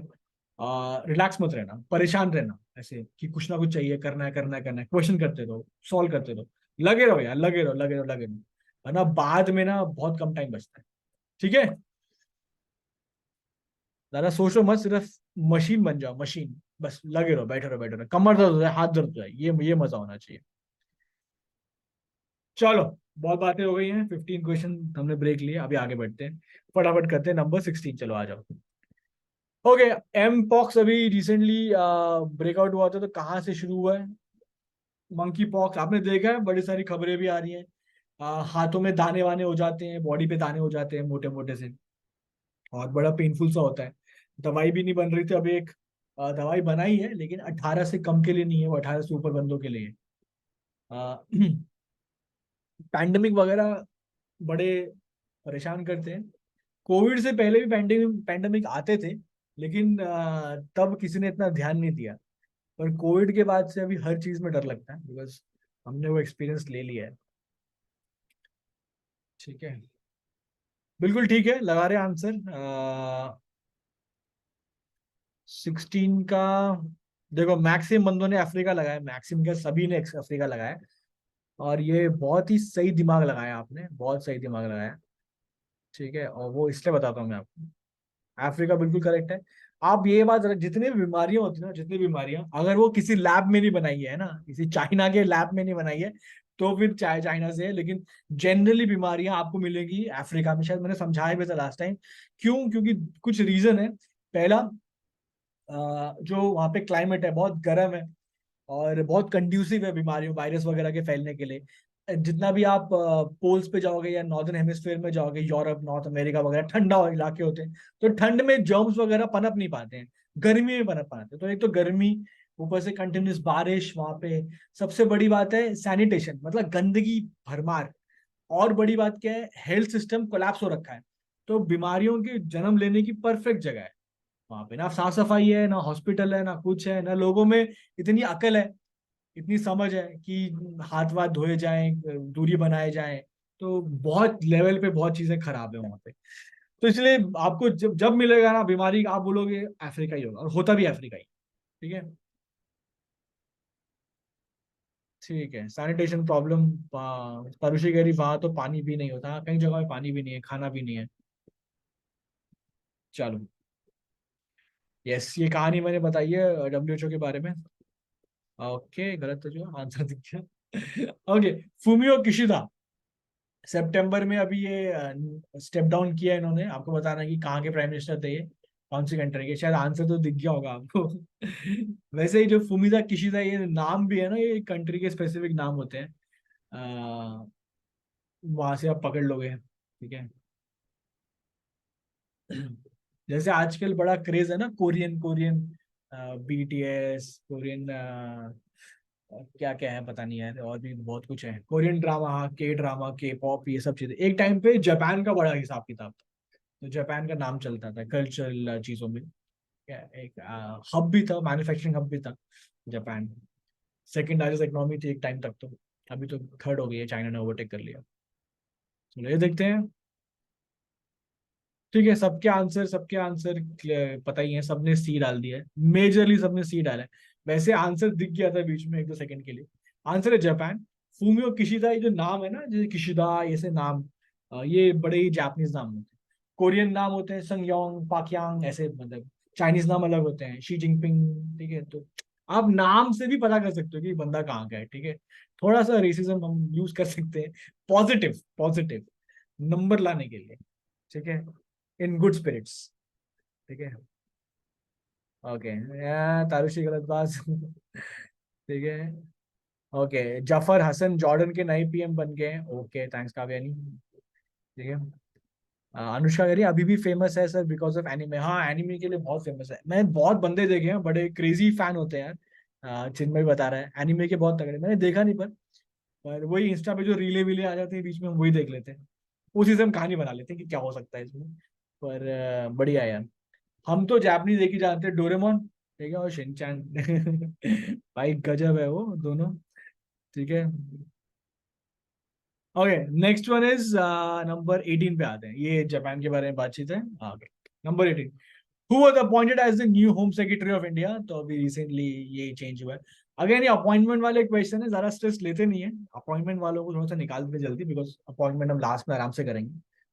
रिलैक्स मत रहना, परेशान रहना ऐसे कि कुछ ना कुछ चाहिए, करना है, करना है, करना है, क्वेश्चन करते रहो, सॉल्व करते रहो। लगे रहो यार, लगे रहो, लगे रहो, लगे रहो। वरना बाद में ना बहुत कम टाइम बचता है। ठीक है। ज्यादा सोचो मत, सिर्फ मशीन बन जाओ, मशीन। बस लगे रहो, बैठे रहो, बैठे रहो, कमर दर्द हो जाए, हाथ दर्द हो जाए, ये मजा होना चाहिए। चलो, बहुत बातें हो गई हैं, 15 क्वेश्चन हमने ब्रेक लिया, अभी आगे बढ़ते हैं। फटाफट करते हैं, नंबर 16, चलो आ जाओ। ओके। एम पॉक्स अभी रिसेंटली ब्रेकआउट हुआ था, तो कहाँ से शुरू हुआ है? मंकी पॉक्स आपने देखा है, बड़ी सारी खबरें भी आ रही हैं। हाथों में दाने वाने हो जाते हैं, बॉडी पे दाने हो जाते हैं मोटे मोटे से, और बड़ा पेनफुल सा होता है। दवाई भी नहीं बन रही थी, अभी एक दवाई बनाई है, लेकिन 18 से कम के लिए नहीं है, वो 18 से ऊपर बंदों के लिए है। पैंडेमिक वगैरह बड़े परेशान करते हैं। कोविड से पहले भी पैंडेमिक पैंडेमिक आते थे, लेकिन तब किसी ने इतना ध्यान नहीं दिया। पर कोविड के बाद से अभी हर चीज में डर लगता है, बिकॉज हमने वो एक्सपीरियंस ले लिया है। ठीक है। बिल्कुल ठीक है, लगा रहे आंसर। 16 का, देखो मैक्सिमम बंदों ने अफ्रीका लगाया, मैक्सिमम क्या सभी ने अफ्रीका लगाया। और ये बहुत ही सही दिमाग लगाया आपने, बहुत सही दिमाग लगाया। ठीक है, और वो इसलिए बताता हूँ मैं आपको, अफ्रीका बिल्कुल करेक्ट है। आप ये बात जितनी भी बीमारियां होती है ना, जितनी बीमारियां अगर वो किसी लैब में नहीं बनाई है ना, किसी चाइना के लैब में नहीं बनाई है, तो फिर चाहे चाइना से है, लेकिन जनरली बीमारियां आपको मिलेगी अफ्रीका में। शायद मैंने समझाया भी था लास्ट टाइम। क्यों? क्योंकि कुछ रीजन है। पहला, जो वहाँ पे क्लाइमेट है बहुत गर्म है, और बहुत कंड्यूसिव है बीमारियों, वायरस वगैरह के फैलने के लिए। जितना भी आप पोल्स पे जाओगे या नॉर्दर्न हेमिस्फीयर में जाओगे, यूरोप, नॉर्थ अमेरिका वगैरह, ठंडा इलाके होते हैं, तो ठंड में जर्म्स वगैरह पनप नहीं पाते हैं, गर्मी में पनप पाते हैं। तो एक तो गर्मी, ऊपर से कंटिन्यूस बारिश वहां पे। सबसे बड़ी बात है सैनिटेशन, मतलब गंदगी भरमार। और बड़ी बात क्या है, हेल्थ सिस्टम कोलैप्स हो रखा है। तो बीमारियों के जन्म लेने की परफेक्ट जगह है। वहां पे ना साफ सफाई है, ना हॉस्पिटल है, ना कुछ है, ना लोगों में इतनी अकल है, इतनी समझ है कि हाथ वाथ धोए जाएं, दूरी बनाए जाएं। तो बहुत लेवल पे बहुत चीजें खराब है वहां पे। तो इसलिए आपको जब जब मिलेगा ना बीमारी, आप बोलोगे अफ्रीका ही होगा, और होता भी अफ्रीका ही। ठीक है। ठीक है, सैनिटेशन प्रॉब्लम। परुषी कह रही वहां तो पानी भी नहीं होता, हाँ, कई जगह पे पानी भी नहीं है, खाना भी नहीं है। चलो। यस, ये कहानी मैंने बताई है WHO के बारे में। ओके, गलत तो जो आंसर दिख गया। ओके। फूमियो किशिदा, सितंबर में अभी ये स्टेप डाउन किया है इन्होंने। आपको बताना है कि कहाँ के प्राइम मिनिस्टर थे ये, कौन सी कंट्री के, शायद आंसर तो दिख गया होगा आपको। वैसे ही जो फुमिदा किशिदा, ये नाम भी है ना, ये कंट्री के स्पेसिफिक नाम होते हैं। वहां से आप पकड़ लोगे। ठीक है। जैसे आजकल बड़ा क्रेज है ना, कोरियन कोरियन, BTS, कोरियन, क्या क्या है पता नहीं है, और भी बहुत कुछ है, कोरियन ड्रामा, के ड्रामा, के पॉप, ये सब चीजें। एक टाइम पे जापान का बड़ा हिसाब किताब था, तो जापान का नाम चलता था कल्चरल चीजों में। क्या एक हब भी था, मैन्युफैक्चरिंग हब भी था जापान। सेकंड लार्जेस्ट इकोनॉमी थी एक टाइम तक तो, अभी तो थर्ड हो गई है, चाइना ने ओवरटेक कर लिया। चलो ये देखते हैं। ठीक है, सबके आंसर पता ही है, सबने सी डाल दिया है, मेजरली सबने सी डाला है। वैसे आंसर दिख गया था बीच में एक दो सेकंड के लिए। आंसर है जापान। फूमियो किशिदा, ये जो नाम है ना, जैसे किशिदा ऐसे नाम, ये बड़े ही जापानीज नाम होते हैं। कोरियन नाम होते हैं संगयोंग, पाक्यांग, ऐसे मतलब चाइनीज नाम अलग होते हैं, शी जिनपिंग। ठीक है, तो आप नाम से भी पता कर सकते हो कि ये बंदा कहाँ का है। ठीक है, थोड़ा सा रेसिज्म हम यूज कर सकते हैं, पॉजिटिव पॉजिटिव नंबर लाने के लिए। ठीक है, इन गुड स्पिरिट्स। ठीक है, ओके, तारुशी गलत बात। ठीक है, ओके, जफर हसन जॉर्डन के नए पीएम बन गए। Okay, thanks Kavyani. ठीक है, अनुष्का करी अभी भी फेमस है सर बिकॉज ऑफ एनिमे। हाँ, एनिमे के लिए बहुत फेमस है। मैं बहुत बंदे देखे हैं, बड़े क्रेजी फैन होते हैं यार। चिन्मय बता रहा है एनिमे के बहुत तगड़े, मैंने देखा नहीं पर वही इंस्टा पे जो रीले वीले आ जाते हैं बीच में, हम वही देख लेते हैं, उसी से हम कहानी बना लेते हैं कि क्या हो सकता है इसमें। पर बढ़िया है यार। हम तो जापानीज एक ही जानते हैं, डोरेमोन। ठीक है, और शिनचैन। भाई गजब है वो दोनों। ठीक है, okay, next one is number 18 पे आते हैं, ये जापान के बारे में बातचीत है। Okay, number 18, who was appointed as the new home secretary of India. तो अभी रिसेंटली ये चेंज हुआ है। अगेन ये अपॉइंटमेंट वाले क्वेश्चन है, ज्यादा स्ट्रेस लेते नहीं है। अपॉइंटमेंट वालों को थोड़ा सा निकाल देते जल्दी, बिकॉज अपॉइंटमेंट हम लास्ट में आराम से करेंगे।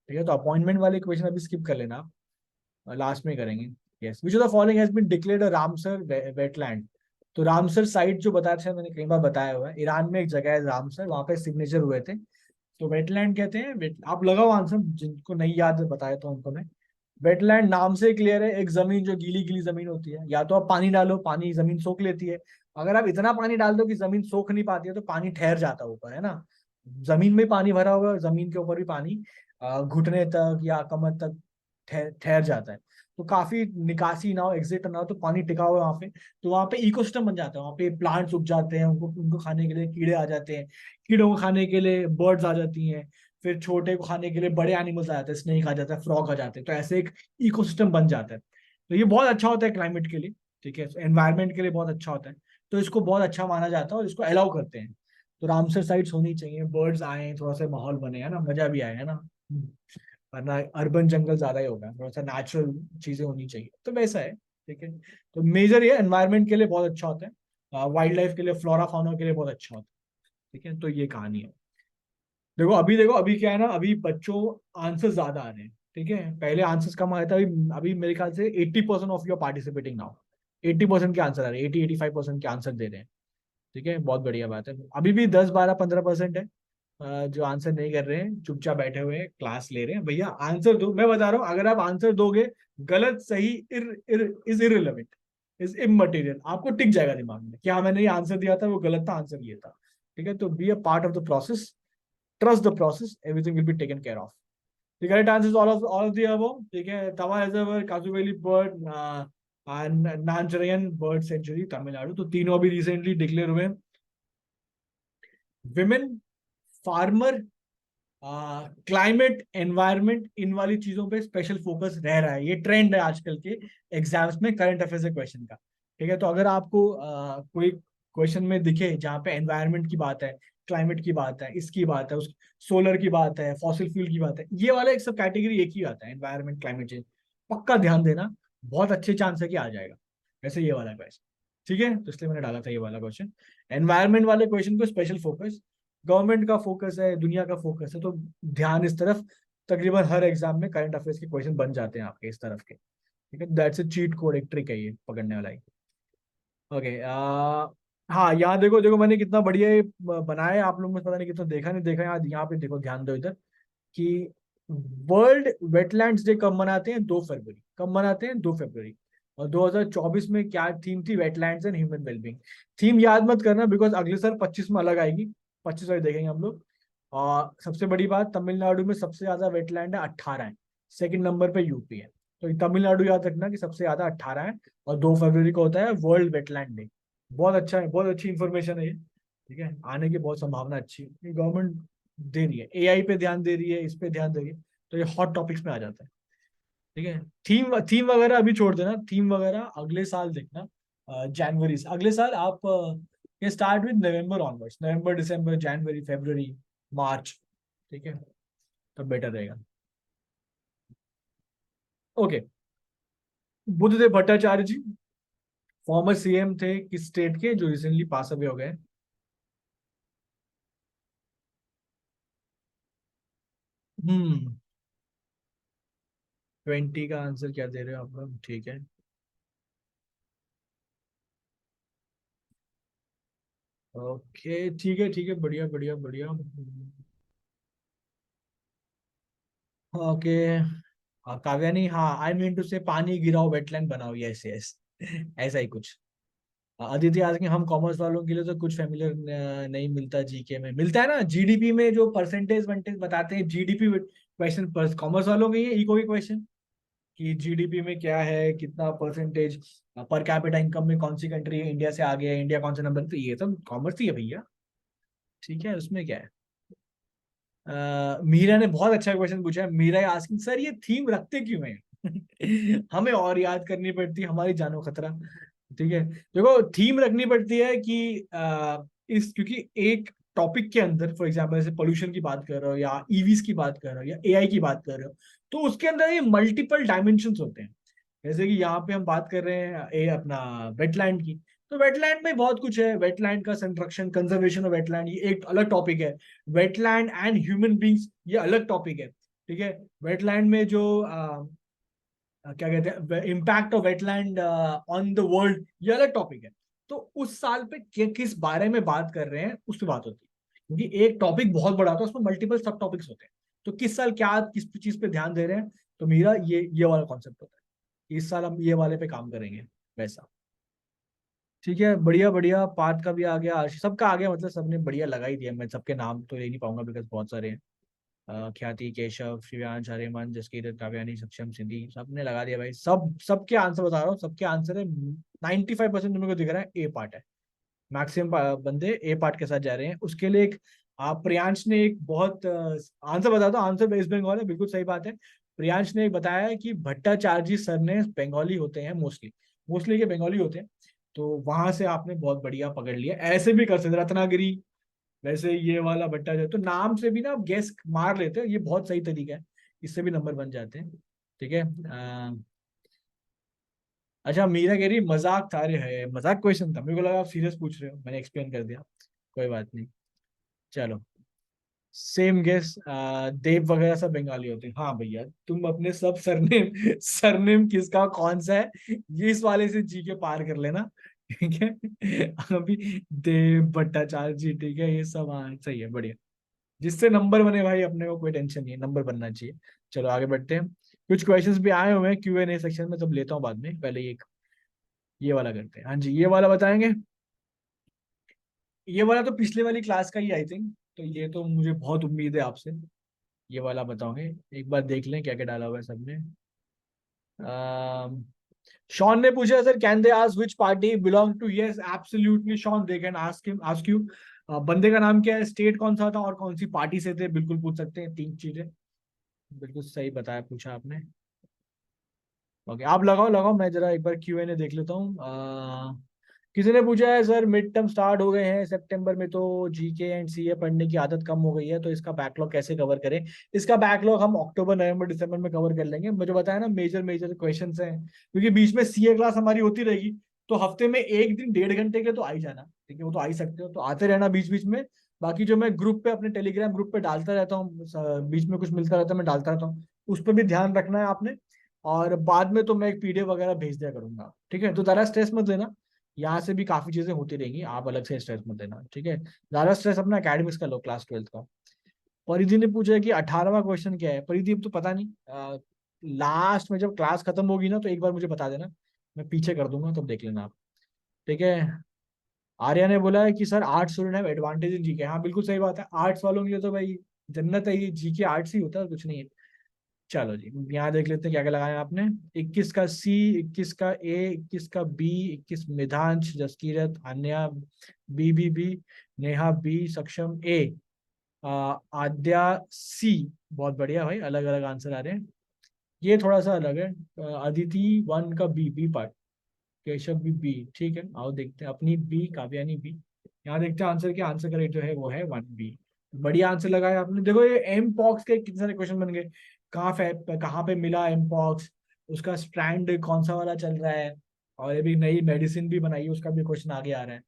ठीक है, तो अपॉइंटमेंट वाले क्वेश्चन अभी स्किप कर लेना, लास्ट में करेंगे। Yes, which of the following has been declared a Ramsar wetland. तो रामसर साइट जो बताया था, मैंने कई बार बताया हुआ है, ईरान में एक जगह है रामसर, वहां पे सिग्नेचर हुए थे। तो वेटलैंड कहते हैं। आप लगाओ आंसर, जिनको नहीं याद बताया तो उनको मैं। वेटलैंड नाम से क्लियर है, एक जमीन जो गीली गीली जमीन होती है, या तो आप पानी डालो, पानी जमीन सोख लेती है। अगर आप इतना पानी डाल दो कि जमीन सोख नहीं पाती है, तो पानी ठहर जाता है ऊपर, है ना। जमीन में पानी भरा होगा, जमीन के ऊपर भी पानी घुटने तक या कमर तक ठहर ठहर जाता है। तो काफी निकासी ना हो, एग्जिट ना हो, तो पानी टिका हुआ है वहां पे। तो वहां पे इकोसिस्टम बन जाता है, वहां पे प्लांट्स उग जाते हैं, उनको उनको खाने के लिए कीड़े आ जाते हैं, कीड़ों को खाने के लिए बर्ड्स आ जाती हैं, फिर छोटे को खाने के लिए बड़े एनिमल्स आ जाते हैं, स्नेक आ जाता है, फ्रॉग आ जाते हैं। तो ऐसे एक इकोसिस्टम बन जाता है। तो ये बहुत अच्छा होता है क्लाइमेट के लिए। ठीक है, एनवायरनमेंट के लिए बहुत अच्छा होता है। तो इसको बहुत अच्छा माना जाता है और इसको अलाउ करते हैं। तो रामसर साइट्स होनी चाहिए, बर्ड्स आए, थोड़ा सा माहौल बने, है ना, मजा भी आए, है ना। वरना अर्बन जंगल ज्यादा ही होगा, थोड़ा सा नेचुरल चीजें होनी चाहिए, तो वैसा है। ठीक है, तो मेजर ये एनवायरनमेंट के लिए बहुत अच्छा होता है, वाइल्ड लाइफ के लिए, फ्लोरा फाउना के लिए बहुत अच्छा होता है। ठीक है, तो ये कहानी है। देखो अभी क्या है ना, अभी बच्चों आंसर ज्यादा आ रहे हैं। ठीक है, पहले आंसर्स कम आया था, अभी अभी मेरे ख्याल से 80% ऑफ यू पार्टिसिपेटिंग नाउ। 80% के आंसर आ रहे हैं, 85% के आंसर दे रहे हैं। ठीक है, बहुत बढ़िया बात है। अभी भी 10 12 15% है जो आंसर नहीं कर रहे हैं, चुपचाप बैठे हुए हैं, क्लास ले रहे हैं। भैया आंसर दो, मैं बता रहा हूँ, अगर आप आंसर दोगे, गलत सही इज इररिलेवेंट, इज इमटेरियल, आपको टिक जाएगा दिमाग में कि हाँ मैंने ये आंसर दिया था, वो गलत था, आंसर ये था। ठीक है, तो be a part of the process, trust the process, everything will be taken care of. The correct answer is all of the above. ठीक है, Tawa reservoir, Kazhuveli bird, Nanjarayan bird sanctuary, Tamil Nadu, तो तीनों अभी रिसेंटली डिक्लेयर हुए। विमेन, फार्मर, क्लाइमेट, एनवायरमेंट, इन वाली चीजों पे स्पेशल फोकस रह रहा है, ये ट्रेंड है आजकल के एग्जाम्स में, करंट अफेयर्स क्वेश्चन का। ठीक है, तो अगर आपको कोई क्वेश्चन में दिखे जहाँ पे एनवायरनमेंट की बात है, क्लाइमेट की बात है, इसकी बात है, उस सोलर की बात है, फॉसिल फ्यूल की बात है, ये वाला एक सब कैटेगरी एक ही आता है, एनवायरनमेंट क्लाइमेट चेंज, पक्का ध्यान देना, बहुत अच्छे चांस है कि आ जाएगा। वैसे ये वाला क्वेश्चन, ठीक है, तो इसलिए मैंने डाला था ये वाला क्वेश्चन। एनवायरनमेंट वाले क्वेश्चन को स्पेशल फोकस, गवर्नमेंट का फोकस है, दुनिया का फोकस है, तो ध्यान इस तरफ। तकरीबन हर एग्जाम में करंट अफेयर्स के क्वेश्चन बन जाते हैं आपके इस तरफ के। ठीक है, दैट्स अ चीट कोड, एक ट्रिक है ये पकड़ने वाला। ओके, हाँ, यहाँ देखो देखो मैंने कितना बढ़िया ये बनाया है, आप लोगों ने पता नहीं कितना देखा नहीं देखा, यहाँ पे देखो, ध्यान दो इधर कि वर्ल्ड वेटलैंड्स डे कब मनाते हैं, 2 फरवरी। कब मनाते हैं, 2 फरवरी। और 2024 में क्या थीम थी, wetlands and human wellbeing. Theme याद मत करना, बिकॉज अगले साल 25 में अलग आएगी, 25 वाली देखेंगे हम लोग। और सबसे बड़ी बात, तमिलनाडु में सबसे ज्यादा वेटलैंड है, 18 है। सेकंड नंबर पे यूपी है। तो तमिलनाडु याद रखना कि सबसे ज्यादा 18 है। और 2 फरवरी को होता है वर्ल्ड वेटलैंड डे। बहुत अच्छा है, बहुत अच्छी इंफॉर्मेशन है ये। ठीक है, आने की बहुत संभावना अच्छी है, गवर्नमेंट दे रही है, एआई पे ध्यान दे रही है, इस पे ध्यान दे रही है, तो ये हॉट टॉपिक्स में आ जाता है। ठीक है, थीम थीम वगैरह अभी छोड़ देना, थीम वगैरह अगले साल देखना, जनवरी से अगले साल आप ये स्टार्ट विद नवंबर ऑनवर्ड्स, नवंबर दिसंबर जनवरी फरवरी मार्च, ठीक है, तो बेटर रहेगा। ओके, बुद्धदेव भट्टाचार्य जी फॉर्मर सीएम थे किस स्टेट के, जो रिसेंटली पास अवे हो गए? 20 का आंसर क्या दे रहे हो आप लोग, ठीक है। ओके ठीक है ठीक है, बढ़िया बढ़िया बढ़िया। ओके, काव्यानी, हाँ, आई मीन टू से पानी गिराओ वेटलैंड बनाओ, यस यस ऐसा ही कुछ। अदिति आज के हम कॉमर्स वालों के लिए तो कुछ फेमिलियर नहीं मिलता, जीके में मिलता है ना, जीडीपी में जो परसेंटेज वंटेज बताते हैं, जीडीपी क्वेश्चन पर कॉमर्स वालों के, ये इको क्वेश्चन कि जीडीपी में क्या है, कितना परसेंटेज पर कैपिटा इनकम में कौन सी कंट्री है, इंडिया से आगे है, इंडिया कौन सा नंबर, तो ये सब कॉमर्स ही है भैया, ठीक है, उसमें क्या है। मीरा ने बहुत अच्छा क्वेश्चन पूछा है, मीरा आस्किंग सर ये थीम रखते क्यों है हमें और याद करनी पड़ती है, हमारी जानो खतरा, ठीक है। देखो थीम रखनी पड़ती है कि इस, क्योंकि एक टॉपिक के अंदर फॉर एग्जाम्पल जैसे पोल्यूशन की बात कर रहे हो या ईवीज की बात कर रहे हो या एआई की बात कर रहे हो, तो उसके अंदर ये मल्टीपल डायमेंशन होते हैं। जैसे कि यहाँ पे हम बात कर रहे हैं ये अपना वेटलैंड की, तो वेटलैंड में बहुत कुछ है, वेटलैंड का संरक्षण, कंजर्वेशन ऑफ वेटलैंड, ये एक अलग टॉपिक है। वेटलैंड एंड ह्यूमन बींग्स, ये अलग टॉपिक है, ठीक है। वेटलैंड में जो क्या कहते हैं, impact of wetland on the world, ये अलग टॉपिक है। तो उस साल पे किस बारे में बात कर रहे हैं उस पर बात होती है, क्योंकि एक टॉपिक बहुत बड़ा होता है, उसमें मल्टीपल सब टॉपिक्स होते हैं, तो किस साल क्या किस चीज पे ध्यान दे रहे हैं, तो मेरा ये वाला कॉन्सेप्ट होता है, इस साल हम ये वाले पे काम करेंगे, वैसा। ठीक है, बढ़िया बढ़िया, पार्थ का भी आ गया, आशीष सबका आ गया, मतलब सबने बढ़िया लगा ही दिया, मैं सबके नाम तो ले नहीं पाऊंगा बिकॉज बहुत सारे हैं। ख्याति, केशव, शिव्यांश, आर्यमन, जसकीरत, काव्यानी, सक्षम, सिद्धि, सबने लगा दिया भाई, सबके आंसर बता रहा हूँ, सबके आंसर है 95% मेरे को दिख रहा है ए पार्ट है, मैक्सिमम बंदे ए पार्ट के साथ जा रहे हैं। उसके लिए एक आप प्रियांश ने एक बहुत आंसर बता दो, आंसर वेस्ट बंगाल है, बिल्कुल सही बात है। प्रियांश ने बताया है कि भट्टाचार्य सर ने बंगाली होते हैं मोस्टली, मोस्टली के बंगाली होते हैं, तो वहां से आपने बहुत बढ़िया पकड़ लिया, ऐसे भी कर सकते रत्नागिरी, वैसे ये वाला भट्टाचार्य, तो नाम से भी ना आप गेस मार लेते हैं, ये बहुत सही तरीका है, इससे भी नंबर बन जाते हैं, ठीक है। अच्छा, मीरा कह रही मजाक था, अरे है मजाक क्वेश्चन था, मेरे को लगा आप सीरियस पूछ रहे हो, मैंने एक्सप्लेन कर दिया, कोई बात नहीं। चलो, सेम गेस, देव वगैरह सब बंगाली होते हैं, हाँ भैया तुम अपने सब सरनेम सरनेम किसका कौन सा है, ये इस वाले से जी के पार कर लेना, ठीक है। अभी देव भट्टाचार्य जी, ठीक है, ये सब हाँ सही है, बढ़िया। जिससे नंबर बने भाई, अपने को कोई टेंशन नहीं है, नंबर बनना चाहिए। चलो आगे बढ़ते हैं, कुछ क्वेश्चंस भी आए हुए हैं Q&A सेक्शन में, सब लेता हूँ बाद में, पहले ये वाला करते हैं। हाँ जी, ये वाला बताएंगे, ये वाला तो पिछले वाली क्लास का ही आई थिंक, तो ये तो मुझे बहुत उम्मीद है आपसे, ये वाला बताओगे, एक बार देख लें क्या क्या डाला हुआ है सबने। शॉन ने पूछा sir can they ask which party belong to, yes absolutely Shawn, they can ask you बंदे का नाम क्या है, स्टेट कौन सा था और कौन सी पार्टी से थे, बिल्कुल पूछ सकते हैं, 3 चीजें, बिल्कुल सही बताया, पूछा आपने। ओके, आप लगाओ लगाओ, मैं जरा एक बार Q&A देख लेता हूँ। किसी ने पूछा है सर मिड टर्म स्टार्ट हो गए हैं सितंबर में, तो जीके एंड सीए पढ़ने की आदत कम हो गई है, तो इसका बैकलॉग कैसे कवर करें? इसका बैकलॉग हम अक्टूबर नवंबर दिसंबर में कवर कर लेंगे, मुझे बताया ना, मेजर मेजर क्वेश्चंस हैं, क्योंकि बीच में सीए क्लास हमारी होती रहेगी, तो हफ्ते में एक दिन 1.5 घंटे के लिए तो आ ही जाना, ठीक है, वो तो आ ही सकते हो, तो आते रहना बीच बीच में। बाकी जो मैं ग्रुप पे अपने टेलीग्राम ग्रुप पे डालता रहता हूँ, बीच में कुछ मिलता रहता है मैं डालता रहता हूँ, उस पर भी ध्यान रखना है आपने। और बाद में तो मैं एक पीडीएफ वगैरह भेज दिया करूंगा, ठीक है, तो ज्यादा स्ट्रेस मत लेना, यहाँ से भी काफी चीजें होती रहेंगी, आप अलग से स्ट्रेस मत लेना, ठीक है, ज्यादा स्ट्रेस अपना एकेडमिक्स का लो, क्लास 12th का। परिधि ने पूछा कि 18वां क्वेश्चन क्या है, परिधि अब तो पता नहीं, लास्ट में जब क्लास खत्म होगी ना तो एक बार मुझे बता देना, मैं पीछे कर दूंगा, तब देख लेना आप, ठीक है। आर्या ने बोला है कि सर आर्ट्स स्टूडेंट है एडवांटेज इन जीके, हाँ बिल्कुल सही बात है, आर्ट्स वालों के लिए तो भाई जन्नत है, ये जीके आर्ट्स ही होता है, कुछ नहीं है। चलो जी, यहाँ देख लेते हैं क्या क्या लगाया आपने। 21 का सी, 21 का ए, 21 का बी, 21 मिधांश, जसकीरत, अन्या, बी, नेहा बी, सक्षम ए, आद्या सी, बहुत बढ़िया भाई, अलग अलग आंसर आ रहे हैं, ये थोड़ा सा अलग है। अदिति 1 का बी पार्ट, केशव भी बी, ठीक है, आओ देखते हैं, अपनी बी, काव्यानी बी, यहाँ देखते हैं आंसर, की आंसर करेक्ट जो है वो है 1B। बढ़िया आंसर लगाया आपने। देखो ये एम पॉक्स के कितने सारे क्वेश्चन बन गए। कहाँ पे मिला एम पॉक्स, उसका स्ट्रैंड कौन सा वाला चल रहा है, और ये भी नई मेडिसिन भी बनाई है, उसका भी क्वेश्चन आगे आ रहा है।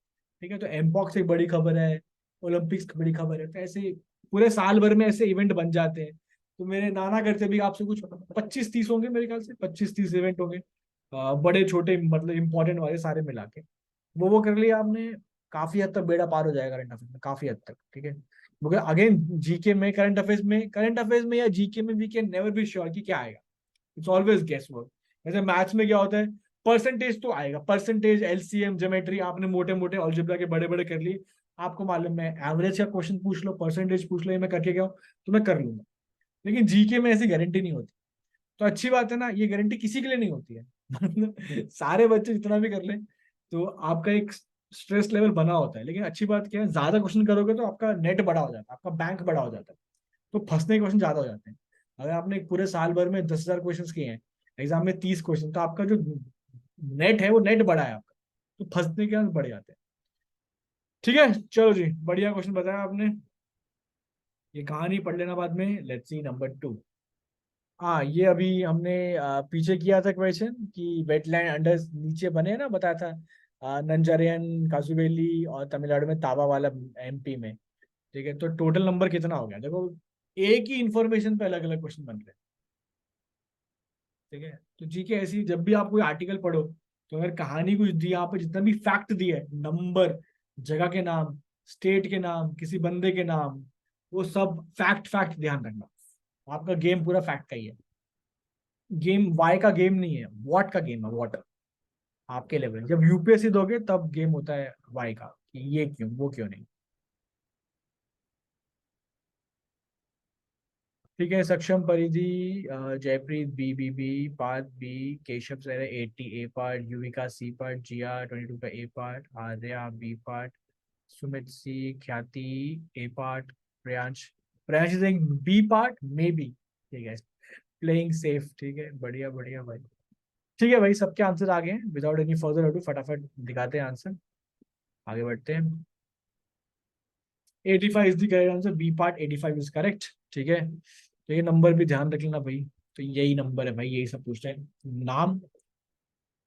ठीक है, तो एम पॉक्स एक बड़ी खबर है, ओलंपिक्स की बड़ी खबर है। तो ऐसे ही पूरे साल भर में ऐसे इवेंट बन जाते हैं। तो मेरे नाना घर से भी आपसे कुछ 25-30 होंगे मेरे ख्याल से, 25-30 इवेंट होंगे, बड़े छोटे मतलब इंपॉर्टेंट वाले सारे मिला के। वो कर लिया आपने, काफी हद तक बेड़ा पार हो जाएगा करंट अफेयर्स में, काफी हद तक। ठीक है, क्योंकि अगेन जीके में, करंट अफेयर्स में या जीके में we can never be sure कि क्या आएगा। It's always guess work. जैसे मैथ्स में क्या होता है, परसेंटेज तो आएगा, परसेंटेज, एलसीएम, ज्योमेट्री आपने मोटे मोटे अलजेब्रा के बड़े बड़े कर लिए, आपको मालूम है एवरेज का क्वेश्चन पूछ लो, परसेंटेज पूछ लो, ये मैं करके गया हूँ तो मैं कर लूंगा। लेकिन जीके में ऐसी गारंटी नहीं होती। तो अच्छी बात है ना, ये गारंटी किसी के लिए नहीं होती है। मतलब सारे बच्चे जितना भी कर लें तो आपका एक स्ट्रेस लेवल बना होता है। लेकिन अच्छी बात क्या है, ज्यादा क्वेश्चन करोगे तो आपका नेट बड़ा हो जाता है, आपका बैंक बड़ा हो जाता है, तो फंसने के क्वेश्चन ज्यादा हो जाते हैं। अगर आपने एक पूरे साल भर में 10,000 क्वेश्चन किए हैं, एग्जाम में 30 क्वेश्चन, तो आपका जो नेट है वो नेट बड़ा है आपका, तो फंसने के चांस बढ़ जाते हैं। ठीक है, चलो जी, बढ़िया क्वेश्चन बताया आपने। ये कहानी पढ़ लेना बाद में। Let's see number 2। हाँ, ये अभी हमने पीछे किया था क्वेश्चन कि वेटलैंड अंडर नीचे बने हैं ना, बताया था, नंजारियन, काजुवेली और तमिलनाडु में तावा वाला, एमपी में। ठीक है, तो टोटल नंबर कितना हो गया देखो, एक ही इंफॉर्मेशन पे अलग अलग क्वेश्चन बन रहे हैं। ठीक है, तो जी के ऐसी जब भी आप कोई आर्टिकल पढ़ो, तो अगर कहानी कुछ दी, यहाँ पे जितना भी फैक्ट दिया है, नंबर, जगह के नाम, स्टेट के नाम, किसी बंदे के नाम, वो सब फैक्ट फैक्ट ध्यान रखना। आपका गेम पूरा फैक्ट का ही है। गेम वाई का गेम नहीं है, व्हाट का गेम है, व्हाट। आपके लेवल जब यूपीएससी दोगे तब गेम होता है वाई का, कि ये क्यों वो क्यों नहीं। ठीक है, Saksham Paridhi, Jaypreet B Parth B, Keshav sir 80 A part, Yuvika C part, Jiya 22 का A part, Arya B part, Sumit C, Khyati A part, Priyansh, Priyansh is B part may be. ठीक है, प्लेइंग सेफ। ठीक है, बढ़िया बढ़िया भाई। ठीक है भाई, सबके आंसर आ गए हैं, विदाउट एनी फर्दर अडू फटाफट दिखाते हैं आंसर, आगे बढ़ते हैं। 85 is the correct answer, B part 85 is correct. ठीक है, तो ये नंबर भी ध्यान रख लेना भाई। तो यही नंबर है भाई, यही सब पूछते हैं, नाम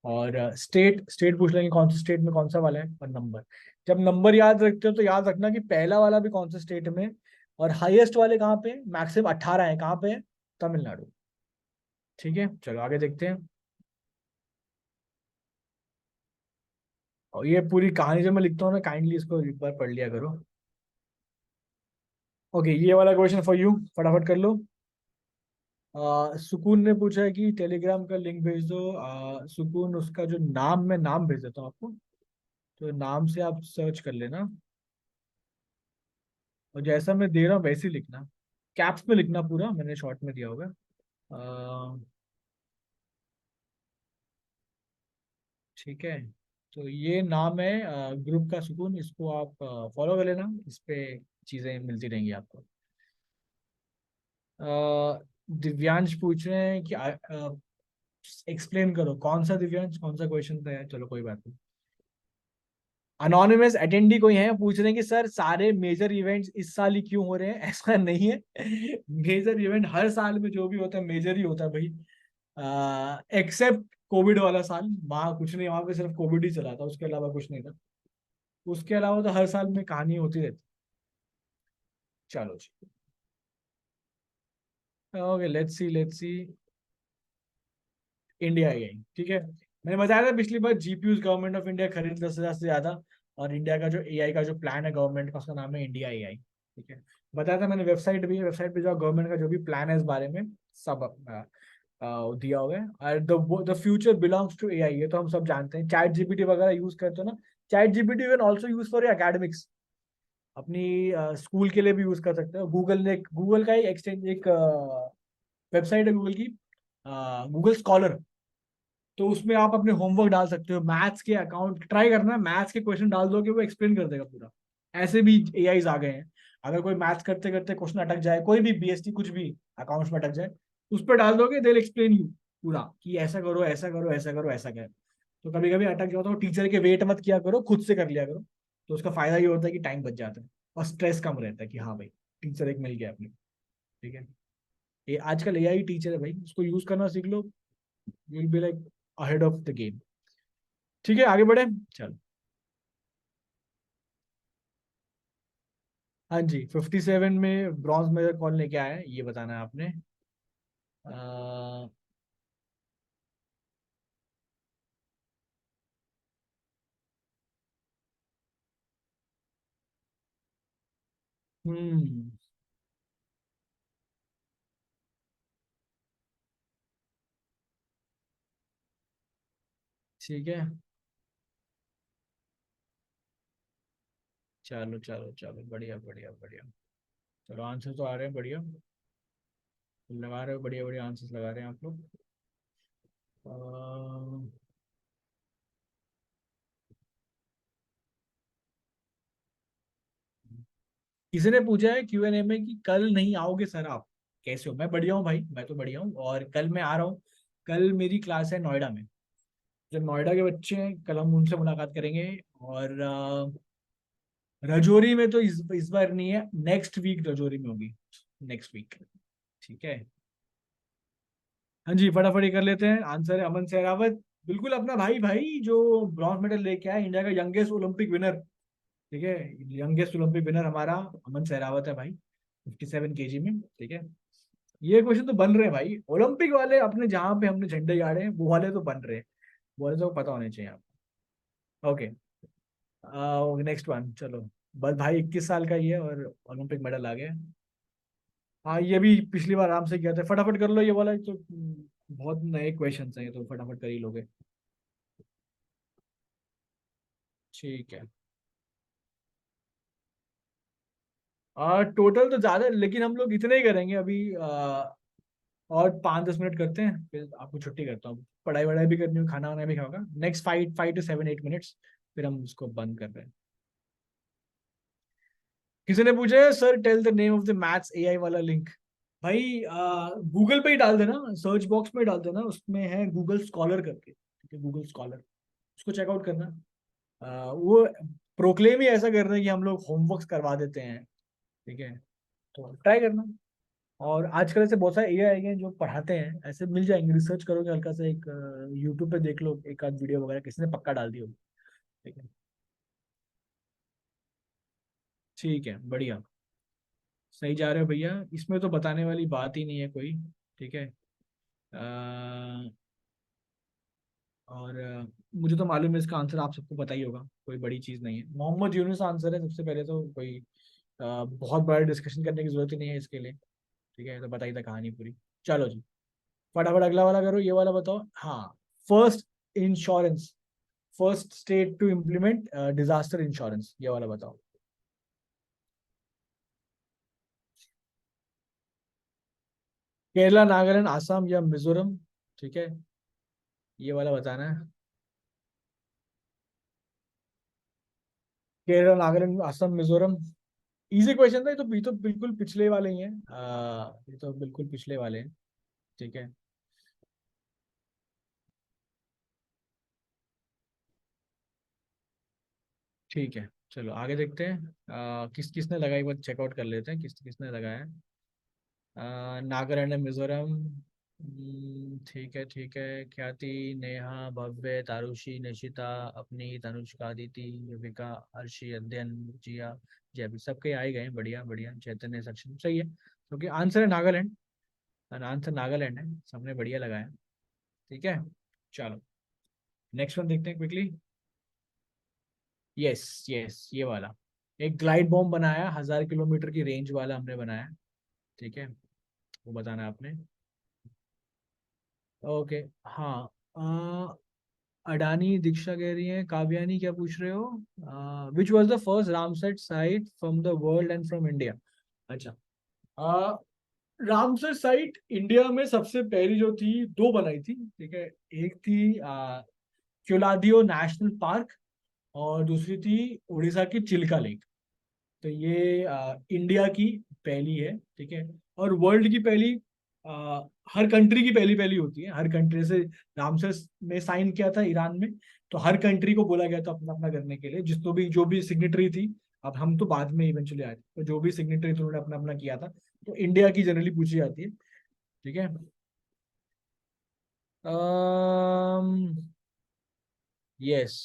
और स्टेट, स्टेट पूछ लेंगे कौन से स्टेट में कौन सा वाला है, और नंबर। जब नंबर याद रखते हो तो याद रखना कि पहला वाला भी कौन से स्टेट में, और हाईएस्ट वाले कहाँ पे, मैक्सिमम 18 है, कहाँ पे है, तमिलनाडु। ठीक है, चलो आगे देखते हैं। और ये पूरी कहानी जो मैं लिखता हूँ ना, काइंडली इसको एक बार पढ़ लिया करो। ओके, ये वाला क्वेश्चन फॉर यू, फटाफट कर लो। सुकून ने पूछा है कि टेलीग्राम का लिंक भेज दो। सुकून, उसका जो नाम, मैं नाम भेज देता हूँ आपको, तो नाम से आप सर्च कर लेना, और जैसा मैं दे रहा हूँ वैसे ही लिखना, कैप्स में लिखना पूरा, मैंने शॉर्ट में दिया होगा। ठीक है, तो ये नाम है ग्रुप का, सुकून, इसको आप फॉलो कर लेना, इस पे चीजें मिलती रहेंगी आपको। दिव्यांश पूछ रहे हैं कि एक्सप्लेन करो, कौन सा दिव्यांश, कौन सा क्वेश्चन था यार, चलो कोई बात नहीं। अनोनिमस अटेंडी कोई है, पूछ रहे हैं कि सर सारे मेजर इवेंट्स इस साल ही क्यों हो रहे हैं। ऐसा नहीं है, मेजर इवेंट हर साल में जो भी होता है मेजर ही होता है भाई, एक्सेप्ट कोविड वाला साल, वहाँ कुछ नहीं, वहाँ पे सिर्फ कोविड ही चला था, उसके अलावा कुछ नहीं था। उसके अलावा तो हर साल में कहानी होती रहती। चलो जी, ओके, लेट्स सी। इंडिया आई। ठीक है, मैंने बताया था पिछली बार, जीपीयूज गवर्नमेंट ऑफ इंडिया खरीद 10,000 से ज्यादा, और इंडिया का जो एआई का जो प्लान है गवर्नमेंट का, उसका नाम है इंडिया एआई। ठीक है, बताया था मैंने, वेबसाइट भी है, वेबसाइट पे जो गवर्नमेंट का जो भी प्लान है इस बारे में सब दिया हुआ है। और the future belongs to AI, ये तो हम सब जानते हैं। चैट जीपीटी वगैरह यूज करते हो ना, chat GPT can also use for academics, अपनी स्कूल के लिए भी यूज कर सकते हो। गूगल का ही एक्सचेंज, एक वेबसाइट है गूगल की, गूगल स्कॉलर, तो उसमें आप अपने होमवर्क डाल सकते हो, मैथ्स के अकाउंट ट्राई करना, मैथ्स के क्वेश्चन डाल दोगे वो एक्सप्लेन कर देगा पूरा। ऐसे भी एआईज आ गए हैं, अगर कोई मैथ्स करते करते क्वेश्चन अटक जाए, कोई भी बीएसटी कुछ भी अकाउंट्स में अटक जाए, उस पर डाल दोगे, दे एक्सप्लेन यू पूरा, कि ऐसा करो ऐसा करो ऐसा करो ऐसा करो। तो कभी कभी अटक जाओ तो टीचर के वेट मत किया करो, खुद से कर लिया करो। तो उसका फायदा ये होता है कि टाइम बच जाता है और स्ट्रेस कम रहता है कि हाँ भाई टीचर एक मिल गया अपने। ठीक है, ये आजकल एआई टीचर है भाई, उसको यूज करना सीख लो, you will be like ahead of the game. ठीक है, आगे बढ़े। चल, हाँ जी, 57 में ब्रॉन्ज मेडल कौन लेके आया है ये बताना है आपने। अह, हम्म। ठीक है, चलो चलो चलो, बढ़िया बढ़िया बढ़िया। चलो आंसर तो आ रहे हैं बढ़िया, लगा रहे हो, बढ़िया बढ़िया आंसर्स लगा रहे हैं आप लोग। अह, किसी ने पूछा है Q&A में कि कल नहीं आओगे सर आप, कैसे हो? मैं बढ़िया हूँ भाई, मैं तो बढ़िया हूँ, और कल मैं आ रहा हूँ। कल मेरी क्लास है नोएडा में, जो नोएडा के बच्चे हैं, कल हम उनसे मुलाकात करेंगे। और रजौरी में तो इस बार नहीं है, नेक्स्ट वीक रजौरी में होगी, नेक्स्ट वीक। ठीक है, हाँ जी, फटाफट ही कर लेते हैं। आंसर है अमन सहरावत, बिल्कुल अपना भाई, भाई जो ब्रॉन्ज मेडल लेके आया, इंडिया का यंगेस्ट ओलंपिक विनर। ठीक है, यंगेस्ट ओलंपिक विनर हमारा अमन सहरावत है भाई, 57 kg में। ठीक है, ये क्वेश्चन तो बन रहे हैं भाई, ओलंपिक वाले अपने जहाँ पे हमने झंडे गाड़े हैं वो वाले तो बन रहे हैं, वो वाले तो पता होने चाहिए आपको। ओके, नेक्स्ट वन, चलो। बस भाई 21 साल का ही है और ओलंपिक मेडल आ गया। हाँ, ये भी पिछली बार आराम से किया था, फटाफट कर लो ये वाला तो, बहुत नए क्वेश्चन हैं ये तो, फटाफट कर ही लोगे। ठीक है, टोटल तो ज्यादा है, लेकिन हम लोग इतने ही करेंगे अभी। और 5-10 मिनट करते हैं, फिर आपको छुट्टी करता हूँ, पढ़ाई वढ़ाई भी करनी हो, खाना वाना भी खाओगा, नेक्स्ट 5 5 to 7 8 मिनट्स, फिर हम उसको बंद कर रहे हैं। किसी ने पूछा है sir tell the name of the maths AI वाला लिंक। भाई गूगल पे ही डाल देना, सर्च बॉक्स में डाल देना, उसमें है गूगल स्कॉलर करके, ठीक है, गूगल स्कॉलर, उसको चेकआउट करना। वो प्रोक्लेम ही ऐसा कर रहे हैं कि हम लोग होमवर्क करवा देते हैं। ठीक है, तो ट्राई करना। और आजकल ऐसे बहुत सारे एआई हैं जो पढ़ाते हैं, ऐसे मिल जाएंगे, रिसर्च करोगे हल्का सा, एक यूट्यूब पे देख लो, एक आध वीडियो वगैरह किसी ने पक्का डाल दी होगी। ठीक है, ठीक है, बढ़िया, सही जा रहे हो भैया, इसमें तो बताने वाली बात ही नहीं है कोई। ठीक है, और मुझे तो मालूम है इसका आंसर आप सबको पता ही होगा, कोई बड़ी चीज़ नहीं है, मोहम्मद यूनुस आंसर है सबसे पहले, तो कोई बहुत बड़ा डिस्कशन करने की जरूरत ही नहीं है इसके लिए। ठीक है, तो बताई था कहानी पूरी। चलो जी, फटाफट अगला वाला करो, ये वाला बताओ। हाँ, first insurance, first state to implement disaster insurance, ये वाला बताओ। केरला, नागालैंड, आसाम या मिजोरम। ठीक है, ये वाला बताना है। केरला, नागालैंड, आसाम, मिजोरम। इजी क्वेश्चन था ये तो बिल्कुल पिछले वाले ही हैं, ये तो बिल्कुल पिछले वाले हैं। ठीक है, ठीक है, चलो आगे देखते हैं। किस किसने लगाई, बात चेकआउट कर लेते हैं किस किसने लगाया है। नागालैंड, मिजोरम। ठीक है, ठीक है, ख्याति, नेहा, भव्य, तारुषि, निशिता, अपनी, तनुष्का, अदिति, युविका, अर्शी, अध्ययन, जिया, जयबी, सबके आए गए हैं, बढ़िया बढ़िया, चैतन्य, सक्षम, सही है, क्योंकि आंसर है नागालैंड, आंसर नागालैंड है, सबने बढ़िया लगाया। ठीक है, चलो नेक्स्ट वन देखते हैं क्विकली। यस, यस, ये वाला, एक ग्लाइड बॉम्ब बनाया, 1000 किलोमीटर की रेंज वाला हमने बनाया। ठीक है, वो बताना है आपने। ओके, हाँ, अडानी, दीक्षा कह रही है, काव्यानी क्या पूछ रहे हो, which was the first Ramsar site from the world and from India. अच्छा, रामसर साइट इंडिया में सबसे पहली जो थी, दो बनाई थी। ठीक है, एक थी क्योलादियो नेशनल पार्क, और दूसरी थी उड़ीसा की चिल्का लेक। तो ये इंडिया की पहली है। ठीक है, और वर्ल्ड की पहली हर कंट्री की पहली पहली होती है, हर कंट्री से। रामसर में साइन किया था ईरान में, तो हर कंट्री को बोला गया था अपना अपना करने के लिए, जिसको भी जो भी सिग्नेटरी थी। अब हम तो बाद में इवेंचुअली आए थे, तो जो भी सिग्नेटरी थी उन्होंने अपना अपना किया था। तो इंडिया की जनरली पूछी जाती है। ठीक है। Yes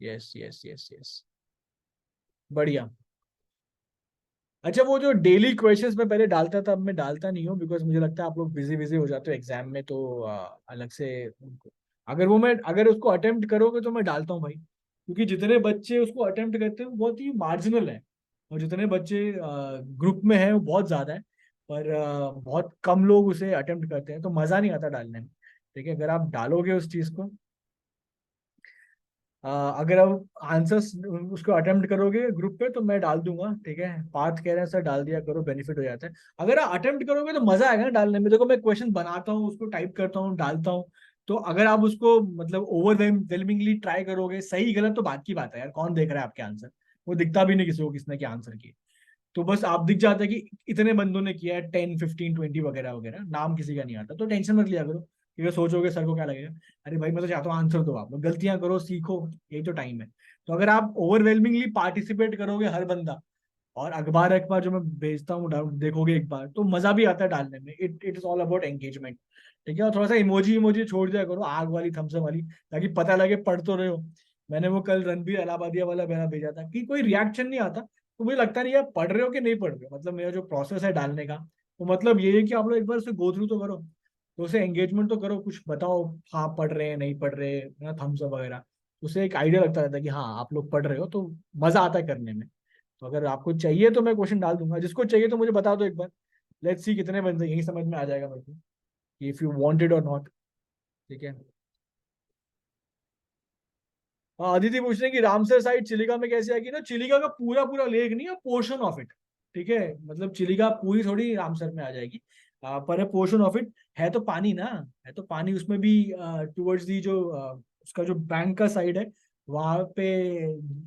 yes yes yes yes, बढ़िया। अच्छा, वो जो डेली क्वेश्चंस मैं पहले डालता था, अब मैं डालता नहीं हूँ, बिकॉज मुझे लगता है आप लोग बिजी बिजी हो जाते हो एग्जाम में, तो अलग से अगर उसको अटेम्प्ट करोगे तो मैं डालता हूँ भाई, क्योंकि जितने बच्चे उसको अटेम्प्ट करते हैं वो बहुत ही मार्जिनल है, और जितने बच्चे ग्रुप में हैं वो बहुत ज्यादा है, पर बहुत कम लोग उसे अटेम्प्ट करते हैं, तो मजा नहीं आता डालने में। ठीक है, अगर आप डालोगे उस चीज को, अगर आप आंसर्स उसको अटेम्प्ट करोगे ग्रुप पे, तो मैं डाल दूंगा। ठीक है, पार्थ कह रहे हैं सर डाल दिया करो, बेनिफिट हो जाता है। अगर आप अटेम्प्ट करोगे तो मजा आएगा ना डालने में। देखो, मैं क्वेश्चन बनाता हूँ, उसको टाइप करता हूँ, डालता हूँ। तो अगर आप उसको मतलब ओवरवेलमिंगली ट्राई करोगे, सही गलत तो बात की बात है यार, कौन देख रहा है आपके आंसर? वो दिखता भी नहीं किसी को किसने क्या आंसर किए। तो बस आप दिख जाता है कि इतने बंदों ने किया है, 10 15 20 वगैरह वगैरह, नाम किसी का नहीं आता, तो टेंशन मत लिया करो। क्योंकि सोचोगे सर को क्या लगेगा, अरे भाई मैं तो चाहता हूँ आंसर दो, आप लोग गलतियां करो, सीखो, यही तो टाइम है। तो अगर आप ओवरवेलमिंगली पार्टिसिपेट करोगे हर बंदा, और अखबार अखबार जो मैं भेजता हूँ देखोगे एक बार, तो मजा भी आता है डालने में। It is all about engagement. ठीक है, और थोड़ा सा इमोजी इमोजी छोड़ दिया करो, आग वाली, थम्सअप वाली, ताकि पता लगे पढ़ तो रहे हो। मैंने वो कल रणबीर अलाहाबादिया वाला मेरा भेजा था कि कोई रिएक्शन नहीं आता, तो मुझे लगता नहीं आप पढ़ रहे हो कि नहीं पढ़ रहे हो। मतलब मेरा जो प्रोसेस है डालने का, तो मतलब ये है कि आप लोग एक बार उसे गो थ्रू तो करो, तो उसे एंगेजमेंट तो करो, कुछ बताओ, हाँ पढ़ रहे हैं नहीं पढ़ रहे, ना थम्स अप वगैरह। उसे एक आइडिया लगता रहता है कि हाँ आप लोग पढ़ रहे हो, तो मजा आता है करने में। तो अगर आपको चाहिए तो मैं क्वेश्चन डाल दूंगा, जिसको चाहिए तो मुझे बता दो एक बार। लेट्स सी कितने बंदे, यही समझ में आ जाएगा मेरे को, इफ यू वांटेड और नॉट। ठीक है। हाँ, अदिति पूछ रहे हैं कि रामसर साइट चिलिका में कैसे आएगी ना, चिलिका का पूरा पूरा लेक नहीं है, पोर्शन ऑफ इट। ठीक है, मतलब चिलिका पूरी थोड़ी रामसर में आ जाएगी, पर है पोर्शन ऑफ इट। है तो पानी ना, है तो पानी उसमें भी, टुवर्ड्स दी जो उसका जो बैंक का साइड है, वहां पे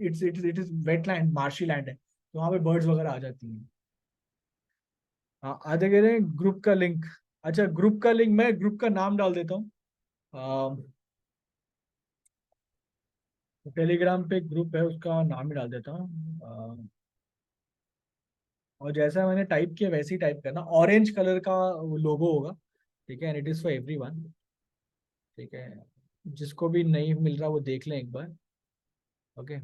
it is wetland, marshy land है, तो वहां पे बर्ड्स वगैरह आ जाती हैं। हाँ, आधे कह रहे हैं ग्रुप का लिंक। अच्छा, ग्रुप का लिंक, मैं ग्रुप का नाम डाल देता हूँ। टेलीग्राम पे ग्रुप है, उसका नाम ही डाल देता हूँ। और जैसा मैंने टाइप किया वैसे ही टाइप करना, ऑरेंज कलर का लोगो होगा। ठीक है, and it is for everyone. ठीक है, जिसको भी नहीं मिल रहा वो देख लें एक बार। ओके,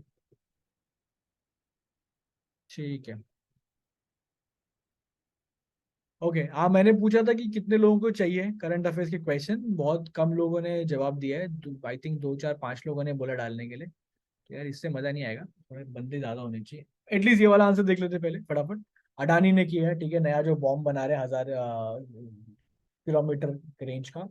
ठीक है। ओके, हाँ, मैंने पूछा था कि कितने लोगों को चाहिए करंट अफेयर्स के क्वेश्चन, बहुत कम लोगों ने जवाब दिया है। आई थिंक 2 4 5 लोगों ने बोला डालने के लिए। तो यार इससे मजा नहीं आएगा, थोड़े बंदे ज्यादा होने चाहिए। एटलीस्ट ये वाला आंसर देख लेते पहले फटाफट। अडानी ने किया है, ठीक है, नया जो बॉम्ब बना रहे हैं, 1000 किलोमीटर रेंज का।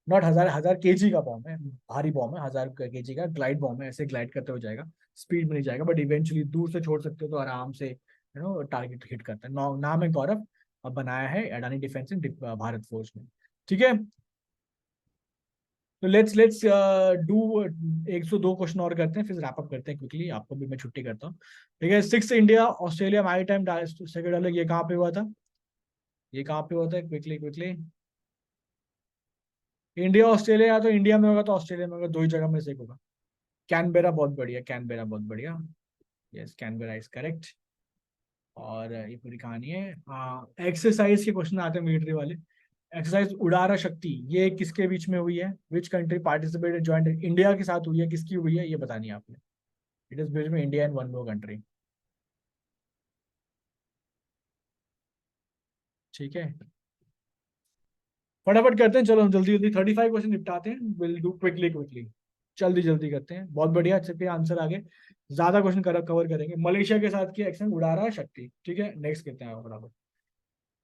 नॉट हजार, 1000 kg का बॉम्ब है, भारी बॉम्ब है, 1000 kg का ग्लाइड बॉम्ब है, ऐसे ग्लाइड करते हो जाएगा। स्पीड में नहीं जाएगा, बट इवेंचुअली दूर से छोड़ सकते हो, तो आराम से टारगेट हिट करता है। नाम है गौरव, अब बनाया है Adani defence and Bharat force में। ठीक है, तो लेट्स डू 102 क्वेश्चन और करते हैं, फिर रैप अप करते हैं क्विकली, आपको भी मैं छुट्टी करता हूँ। ठीक है, 6 India Australia maritime second अलग, ये कहाँ पे हुआ था? ये कहाँ पे हुआ था? Quickly quickly. इंडिया ऑस्ट्रेलिया, या तो इंडिया में होगा तो ऑस्ट्रेलिया में होगा, दो ही जगह में से एक होगा। कैनबेरा, बहुत बढ़िया, कैनबेरा बहुत बढ़िया। Yes, Canberra is correct. और ये पूरी कहानी है। एक्सरसाइज के क्वेश्चन आते हैं मिलिट्री वाले। एक्सरसाइज उड़ारा शक्ति, ये किसके बीच में हुई है? Which country participated joint, India के साथ हुई है, किसकी हुई है ये बतानी है आपने। It is between India and one more country. ठीक है, फटाफट करते हैं, चलो हम जल्दी जल्दी 35 क्वेश्चन निपटाते हैं, विल डू क्विकली क्विकली। जल्दी जल्दी करते हैं, बहुत बढ़िया, अच्छे के आंसर आगे। ज्यादा क्वेश्चन कवर करेंगे। मलेशिया के साथ किया एक्शन, उड़ा रहा है शक्ति। ठीक है, नेक्स्ट करते हैं फटाफट।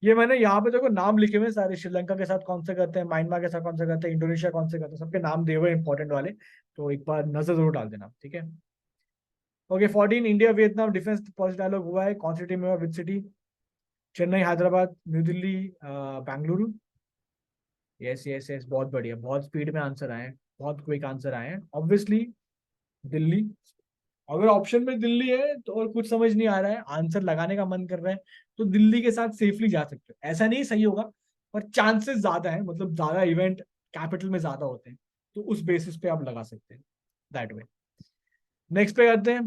ये मैंने यहाँ पे देखो नाम लिखे हुए हैं सारे, श्रीलंका के साथ कौन से करते हैं, म्यांमार के साथ कौन से करते हैं, इंडोनेशिया कौन से करते हैं, सबके नाम दिए हुए इंपॉर्टेंट वाले। तो एक बार नजर जरूर डाल देना। ठीक है। Okay, 14 India Vietnam defence pulse dialogue हुआ है, कौन सी टीम में हुआ, with city? Chennai, Hyderabad, New Delhi, Bengaluru. Yes yes yes, बहुत बढ़िया, बहुत स्पीड में आंसर आए हैं, बहुत क्विक आंसर आए हैं, ऑब्वियसली दिल्ली। अगर ऑप्शन में दिल्ली है तो, और कुछ समझ नहीं आ रहा है, आंसर लगाने का मन कर रहा है, तो दिल्ली के साथ सेफली जा सकते हो, ऐसा नहीं सही होगा, पर चांसेस ज्यादा है, मतलब ज्यादा इवेंट कैपिटल में ज्यादा होते हैं, तो उस बेसिस पे आप लगा सकते हैं, दैट वे। नेक्स्ट पे आते हैं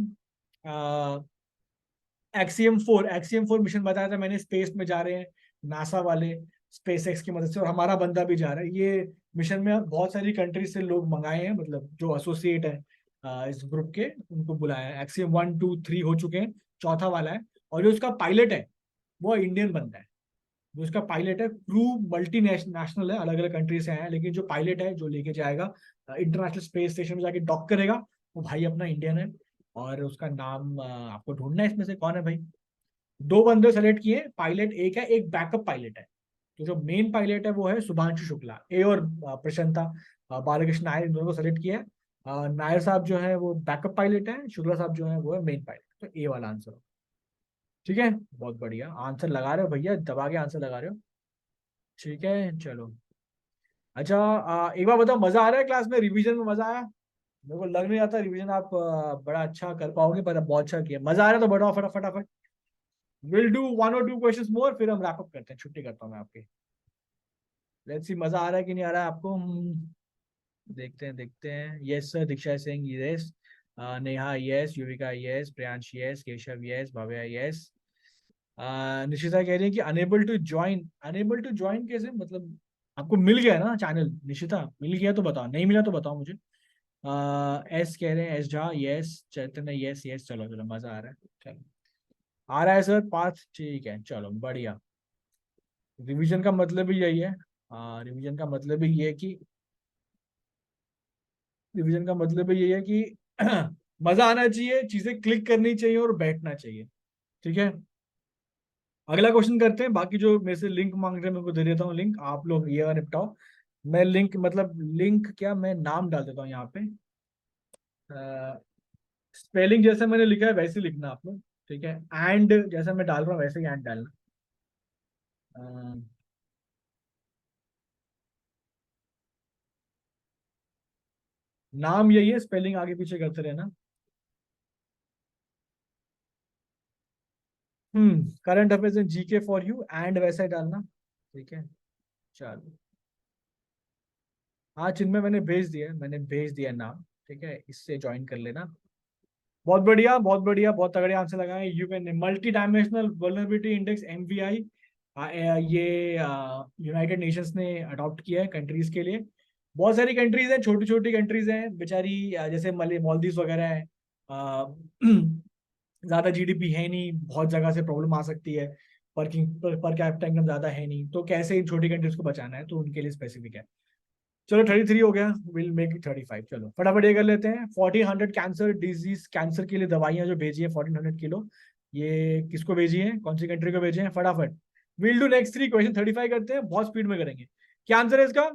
एक्सियम 4 मिशन बताया था मैंने, स्पेस में जा रहे हैं नासा वाले, स्पेस एक्स की मदद से, और हमारा बंदा भी जा रहा है। ये मिशन में बहुत सारी कंट्रीज से लोग मंगाए हैं, मतलब जो एसोसिएट है इस ग्रुप के, उनको बुलाया है। एक्सियम 1 2 3 हो चुके हैं, चौथा वाला है। और जो उसका पायलट है वो इंडियन बंदा है। जो उसका पायलट है, क्रू मल्टी नेशनल है, अलग अलग कंट्री से आए हैं, लेकिन जो पायलट है जो लेके जाएगा इंटरनेशनल स्पेस स्टेशन में जाके डॉक करेगा, वो भाई अपना इंडियन है। और उसका नाम आपको ढूंढना है इसमें से कौन है भाई। दो बंदे सेलेक्ट किए, पायलट एक है, एक बैकअप पायलट है। तो जो मेन पायलट है वो है शुभांशु शुक्ला, ए और प्रशांता बालकृष्ण नायर, इन दोनों को सेलेक्ट किया है। नायर साहब जो है वो बैकअप पायलट है, शुक्ला साहब जो है वो है मेन पायलट, तो ए वाला आंसर हो। ठीक है, बहुत बढ़िया आंसर लगा रहे हो भैया, दबा के आंसर लगा रहे हो। ठीक है चलो। अच्छा एक बार बताओ, मजा आ रहा है क्लास में, रिवीजन में मजा आया? मेरे को लग नहीं आता रिवीजन आप बड़ा अच्छा कर पाओगे, पर अब बहुत अच्छा किया, मजा आ रहा है तो बढ़ाओ फटाफट फटाफट। विल डू 1 और 2 क्वेश्चंस मोर, फिर हम रैप अप करते हैं, छुट्टी करता हूँ मैं आपकी। लेट्स सी मजा आ रहा है कि नहीं आ रहा है आपको। देखते हैं देखते हैं। Yes sir, Diksha Singh yes, Neha yes, Yuvika yes, Priyansh yes, Keshav yes, Bhavya yes. Nishita कह रही है कि unable to join. Unable to join कैसे, मतलब आपको मिल गया है ना चैनल? निशिता मिल गया तो बताओ, नहीं मिला तो बताओ मुझे। एस कह रहे हैं, एस झा यस, चैतन्य यस यस, चलो चलो मजा आ रहा है। चलो आ रहा है सर पाथ, ठीक है चलो बढ़िया। रिवीजन का मतलब ही यही है। रिवीजन का मतलब ही ये है कि रिवीजन का मतलब ही यही है कि मजा आना चाहिए, चीजें क्लिक करनी चाहिए और बैठना चाहिए। ठीक है, अगला क्वेश्चन करते हैं। बाकी जो मेरे से लिंक मांग रहे हैं मैं उनको दे देता हूँ लिंक, आप लोग ये निपटाओ। मैं लिंक मतलब लिंक क्या, मैं नाम डाल देता हूँ यहाँ पे। स्पेलिंग जैसे मैंने लिखा है वैसे लिखना आप लोग। ठीक है, एंड जैसा मैं डाल रहा हूँ वैसे ही एंड डालना। अ, नाम यही है, स्पेलिंग आगे पीछे करते रहना। Current affairs in GK for you, and वैसा ही डालना। ठीक है चलो। हाँ चिन्मय मैंने भेज दिया, मैंने भेज दिया नाम। ठीक है, इससे ज्वाइन कर लेना। बहुत बढ़िया बहुत बढ़िया, बहुत तगड़े आंसर लगाए। You can multi dimensional vulnerability index MVI, ये यूनाइटेड नेशंस ने अडॉप्ट किया है कंट्रीज के लिए। बहुत सारी कंट्रीज हैं, छोटी छोटी कंट्रीज हैं बेचारी, जैसे मले मालदीव वगैरह है। ज्यादा जीडीपी है नहीं, बहुत जगह से प्रॉब्लम आ सकती है, पर कैपिटा इनकम ज्यादा है नहीं, तो कैसे इन छोटी कंट्रीज को बचाना है, तो उनके लिए स्पेसिफिक है। चलो 33 हो गया, विल मेक इट 35। चलो फटाफट ये कर लेते हैं। 1400 कैंसर डिजीज, कैंसर के लिए दवाइयां जो भेजी है 1400 किलो, ये किसको भेजी है, कौन सी कंट्री को भेजे हैं, फटाफट। विल डू नेक्स्ट 3 क्वेश्चन, 35 करते हैं, बहुत स्पीड में करेंगे। क्या आंसर है इसका?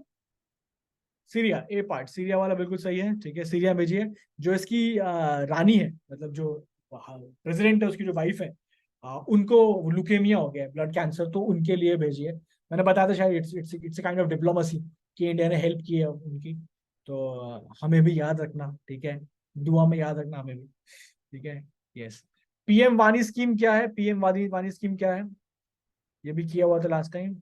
सीरिया, ए पार्ट, सीरिया वाला बिल्कुल सही है। ठीक है, सीरिया भेजिए। जो इसकी रानी है, मतलब जो प्रेसिडेंट है, उसकी जो वाइफ है, उनको लुकेमिया हो गया है, ब्लड कैंसर, तो उनके लिए भेजिए। मैंने बताया था शायद, it's it's it's kind of diplomacy कि इंडिया ने हेल्प की है उनकी। तो हमें भी याद रखना, ठीक है, दुआ में याद रखना हमें भी। ठीक है, यस। पीएम वानी स्कीम क्या है? पीएम वानी वानी स्कीम क्या है? ये भी किया हुआ था लास्ट टाइम।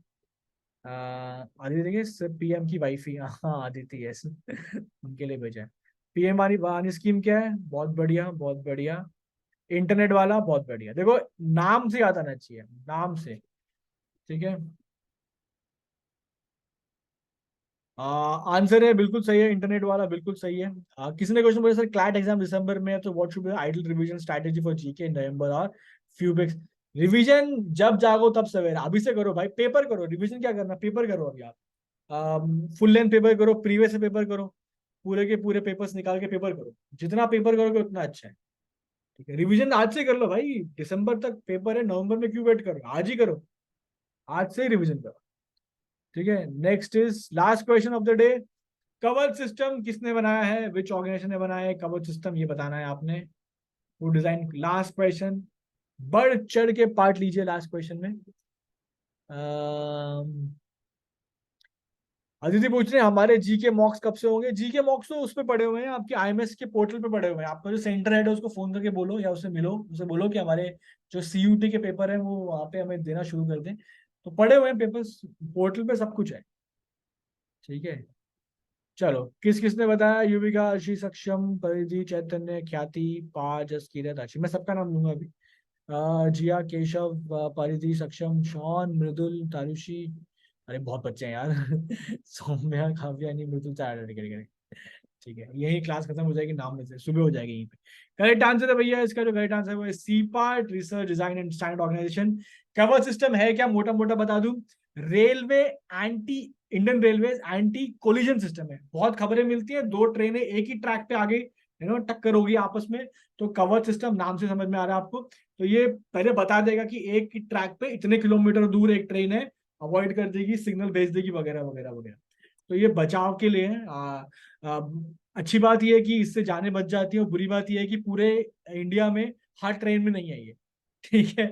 आदित्य देखिए, पीएम की वाइफ ही, हाँ आदित्य, यस उनके लिए भेजा है। पीएम वानी वानी स्कीम क्या है? बहुत बढ़िया बहुत बढ़िया। इंटरनेट वाला, बहुत बढ़िया। देखो नाम से याद आना चाहिए, नाम से। ठीक है, आंसर है बिल्कुल सही है, इंटरनेट वाला बिल्कुल सही है। किसी ने क्वेश्चन पूछा सर क्लैट एग्जाम दिसंबर में है, तो what should be ideal revision strategy for GK in November और फ्यू वीक्स? रिवीजन जब जागो तब सवेरा, अभी से करो भाई, पेपर करो, रिवीजन क्या करना, पेपर करो अभी आप। फुल लेंथ पेपर करो, प्रीवियस पेपर करो, पूरे के पूरे पेपर्स निकाल के पेपर करो। जितना पेपर करोगे उतना अच्छा है। ठीक है, रिवीजन आज से कर लो भाई, दिसंबर तक पेपर है, नवंबर में क्यों वेट करो, आज ही करो, आज से ही रिवीजन करो। ठीक है, next is last question of the day. कवच सिस्टम किसने बनाया है, विच ऑर्गेनाइजेशन ने बनाया है कवच सिस्टम, ये बताना है आपने। वो डिजाइन, लास्ट क्वेश्चन, बढ़ चढ़ के पार्ट लीजिए लास्ट क्वेश्चन में। अदिति पूछ रहे हैं हमारे जीके मॉक्स कब से होंगे? जीके मॉक्स तो उस पे पड़े हुए हैं, आपके आईएमएस के पोर्टल पे पड़े हुए हैं। आपका जो सेंटर हेड है उसको फोन करके बोलो, या उससे मिलो, उसे बोलो कि हमारे जो सीयूटी के पेपर है वो वहाँ पे हमें देना शुरू कर दें। तो पढ़े हुए हैं पेपर्स, पोर्टल पे सब कुछ है। ठीक है, चलो किस किसने बताया? युविका, अर्शी, सक्षम, परिधि, चैतन्य, ख्याति, पाजस, किरत, आशी, मैं सबका नाम लूंगा अभी। जिया, केशव, परिधि, सक्षम, शॉन, मृदुल, तारुषी। अरे बहुत बच्चे हैं यार। सौम्या, काव्यानी, मृदुल, चार। ठीक है, यही क्लास खत्म हो जाएगी, नाम में से सुबह हो जाएगी यहीं पे। करेक्ट आंसर है भैया, इसका जो करेक्ट आंसर है वो है C part, research design and standard organisation. Cover system है क्या, मोटा मोटा बता दूं, railway anti, Indian railway anti collision system है। बहुत खबरें मिलती है, दो ट्रेनें एक ही ट्रैक पे आगे टक्कर होगी आपस में, तो कवर सिस्टम नाम से समझ में आ रहा है आपको। तो ये पहले बता देगा कि एक ही ट्रैक पे इतने किलोमीटर दूर एक ट्रेन है, अवॉइड कर देगी, सिग्नल भेज देगी, वगैरह वगैरह वगैरह। तो ये बचाव के लिए है। अच्छी बात यह है कि इससे जाने बच जाती है, और बुरी बात यह है कि पूरे इंडिया में हर ट्रेन में नहीं है ये। ठीक है,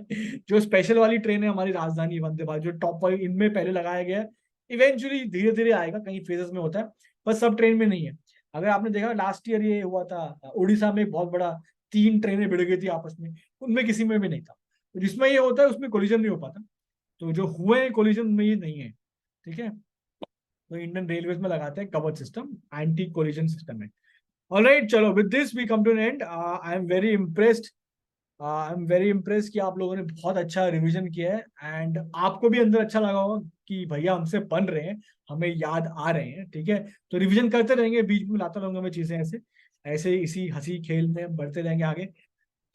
जो स्पेशल वाली ट्रेन है हमारी राजधानी वंदे भारत, जो टॉप वाली, इनमें पहले लगाया गया है। इवेंचुअली धीरे धीरे आएगा, कहीं फेजेस में होता है, पर सब ट्रेन में नहीं है। अगर आपने देखा लास्ट ईयर ये हुआ था, उड़ीसा में एक बहुत बड़ा, तीन ट्रेनें भिड़ गई थी आपस में, उनमें किसी में भी नहीं था। तो जिसमें ये होता है उसमें कोलिजन नहीं हो पाता, तो जो हुए कोलिजन में ये नहीं है। ठीक है, तो इंडियन रेलवेज में लगाते हैं Kavach system, anti collision system है। ऑलराइट, चलो with this we come to an end. I am very impressed, I am very impress कि आप लोगों ने बहुत अच्छा रिवीजन किया है, एंड आपको भी अंदर अच्छा लगा होगा कि भैया हमसे बन रहे हैं, हमें याद आ रहे हैं। ठीक है, तो रिवीजन करते रहेंगे, बीच में लाता रहूंगा मैं चीजें, ऐसे ऐसे इसी हंसी खेल में बढ़ते रहेंगे आगे।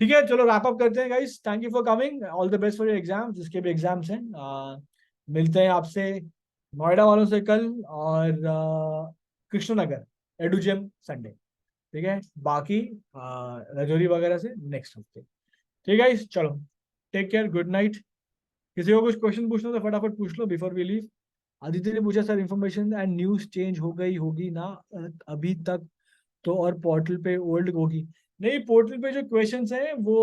ठीक है, चलो रैप अप करते हैं guys, thank you for coming, all the best for your exam, जिसके भी एग्जाम्स हैं। मिलते हैं आपसे नोएडा वालों से कल, और कृष्णनगर एडुजेम संडे। ठीक है, बाकी रजौरी वगैरह से नेक्स्ट हफ्ते। ठीक है, चलो, टेक केयर, गुड नाइट। किसी को कुछ क्वेश्चन पूछना तो फटाफट पूछ लो बिफोर वी लीव। आदित्य ने पूछा, sir information and news change हो गई होगी ना अभी तक, तो और पोर्टल पे ओल्ड होगी? नहीं, पोर्टल पे जो क्वेश्चंस हैं वो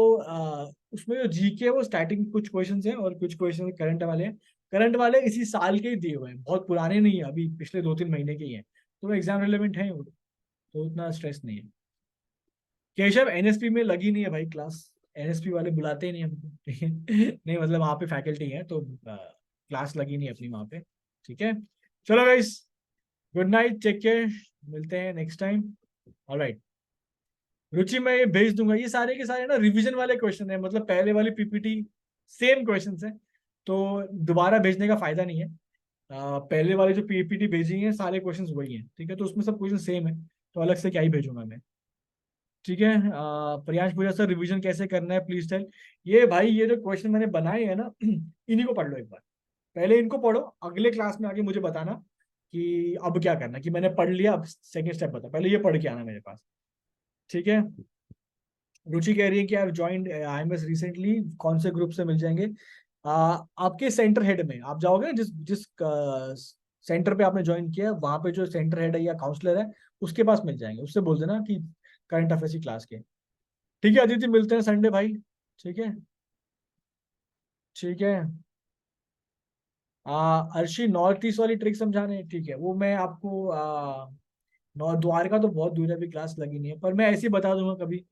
उसमें जो जीके है वो स्टार्टिंग कुछ क्वेश्चंस हैं, और कुछ क्वेश्चन करंट वाले हैं। करंट वाले इसी साल के ही दिए हुए हैं, बहुत पुराने नहीं है, अभी पिछले 2-3 महीने के ही हैं, तो एग्जाम रिलेवेंट है वो, तो उतना स्ट्रेस नहीं है। केशव, एनएसपी में लगी नहीं है भाई क्लास, एनएसपी वाले बुलाते ही नहीं हमको। ठीक है, नहीं मतलब वहाँ पे फैकल्टी है, तो क्लास लगी नहीं अपनी वहाँ पे। ठीक है, चलो guys, good night, take care, मिलते हैं नेक्स्ट टाइम। ऑलराइट, रुचि मैं ये भेज दूंगा, ये सारे के सारे ना रिवीजन वाले क्वेश्चन है, मतलब पहले वाली पीपीटी सेम क्वेश्चन है, तो दोबारा भेजने का फायदा नहीं है। पहले वाले जो पीपीटी भेजी है सारे क्वेश्चंस वही हैं, ठीक है, तो उसमें सब क्वेश्चन सेम है, तो अलग से क्या ही भेजूंगा मैं। ठीक है, प्रियांश पूजा, सर रिवीजन कैसे करना है प्लीज टेल। ये भाई, ये जो क्वेश्चन मैंने बनाए हैं ना, इन्हीं को पढ़ लो एक बार, पहले इनको पढ़ो, अगले क्लास में आके मुझे बताना कि अब क्या करना, कि मैंने पढ़ लिया, अब सेकंड स्टेप बता, पहले ये पढ़ के आना मेरे पास। ठीक है, रुचि कह रही है कि आई ज्वाइंड आईएमएस रिसेंटली, कौन से ग्रुप से मिल जाएंगे? आपके सेंटर हेड में आप जाओगे ना, जिस जिस सेंटर पे आपने ज्वाइन किया, वहां पे जो सेंटर हेड है या काउंसलर है, उसके पास मिल जाएंगे, उससे बोल देना कि करंट अफेयर्स की क्लास के। ठीक है अदिति, मिलते हैं संडे भाई। ठीक है, ठीक है। अर्शी, नॉर्थ ईस्ट वाली ट्रिक समझाने, ठीक है, वो मैं आपको नॉर्थ द्वारका तो बहुत दूर है, अभी क्लास लगी नहीं है, पर मैं ऐसे ही बता दूंगा कभी,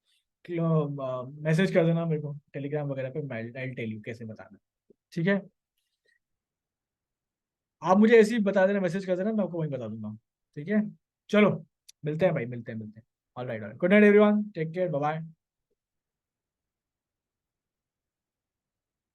मैसेज कर देना मेरे को टेलीग्राम वगैरह पे, आई टेल यू कैसे बताना। ठीक है, आप मुझे ऐसे ही बता देना, मैसेज कर देना, मैं आपको वहीं बता दूंगा। ठीक है, चलो, मिलते हैं भाई, मिलते हैं, मिलते हैं। All right, good night everyone, take care, bye bye.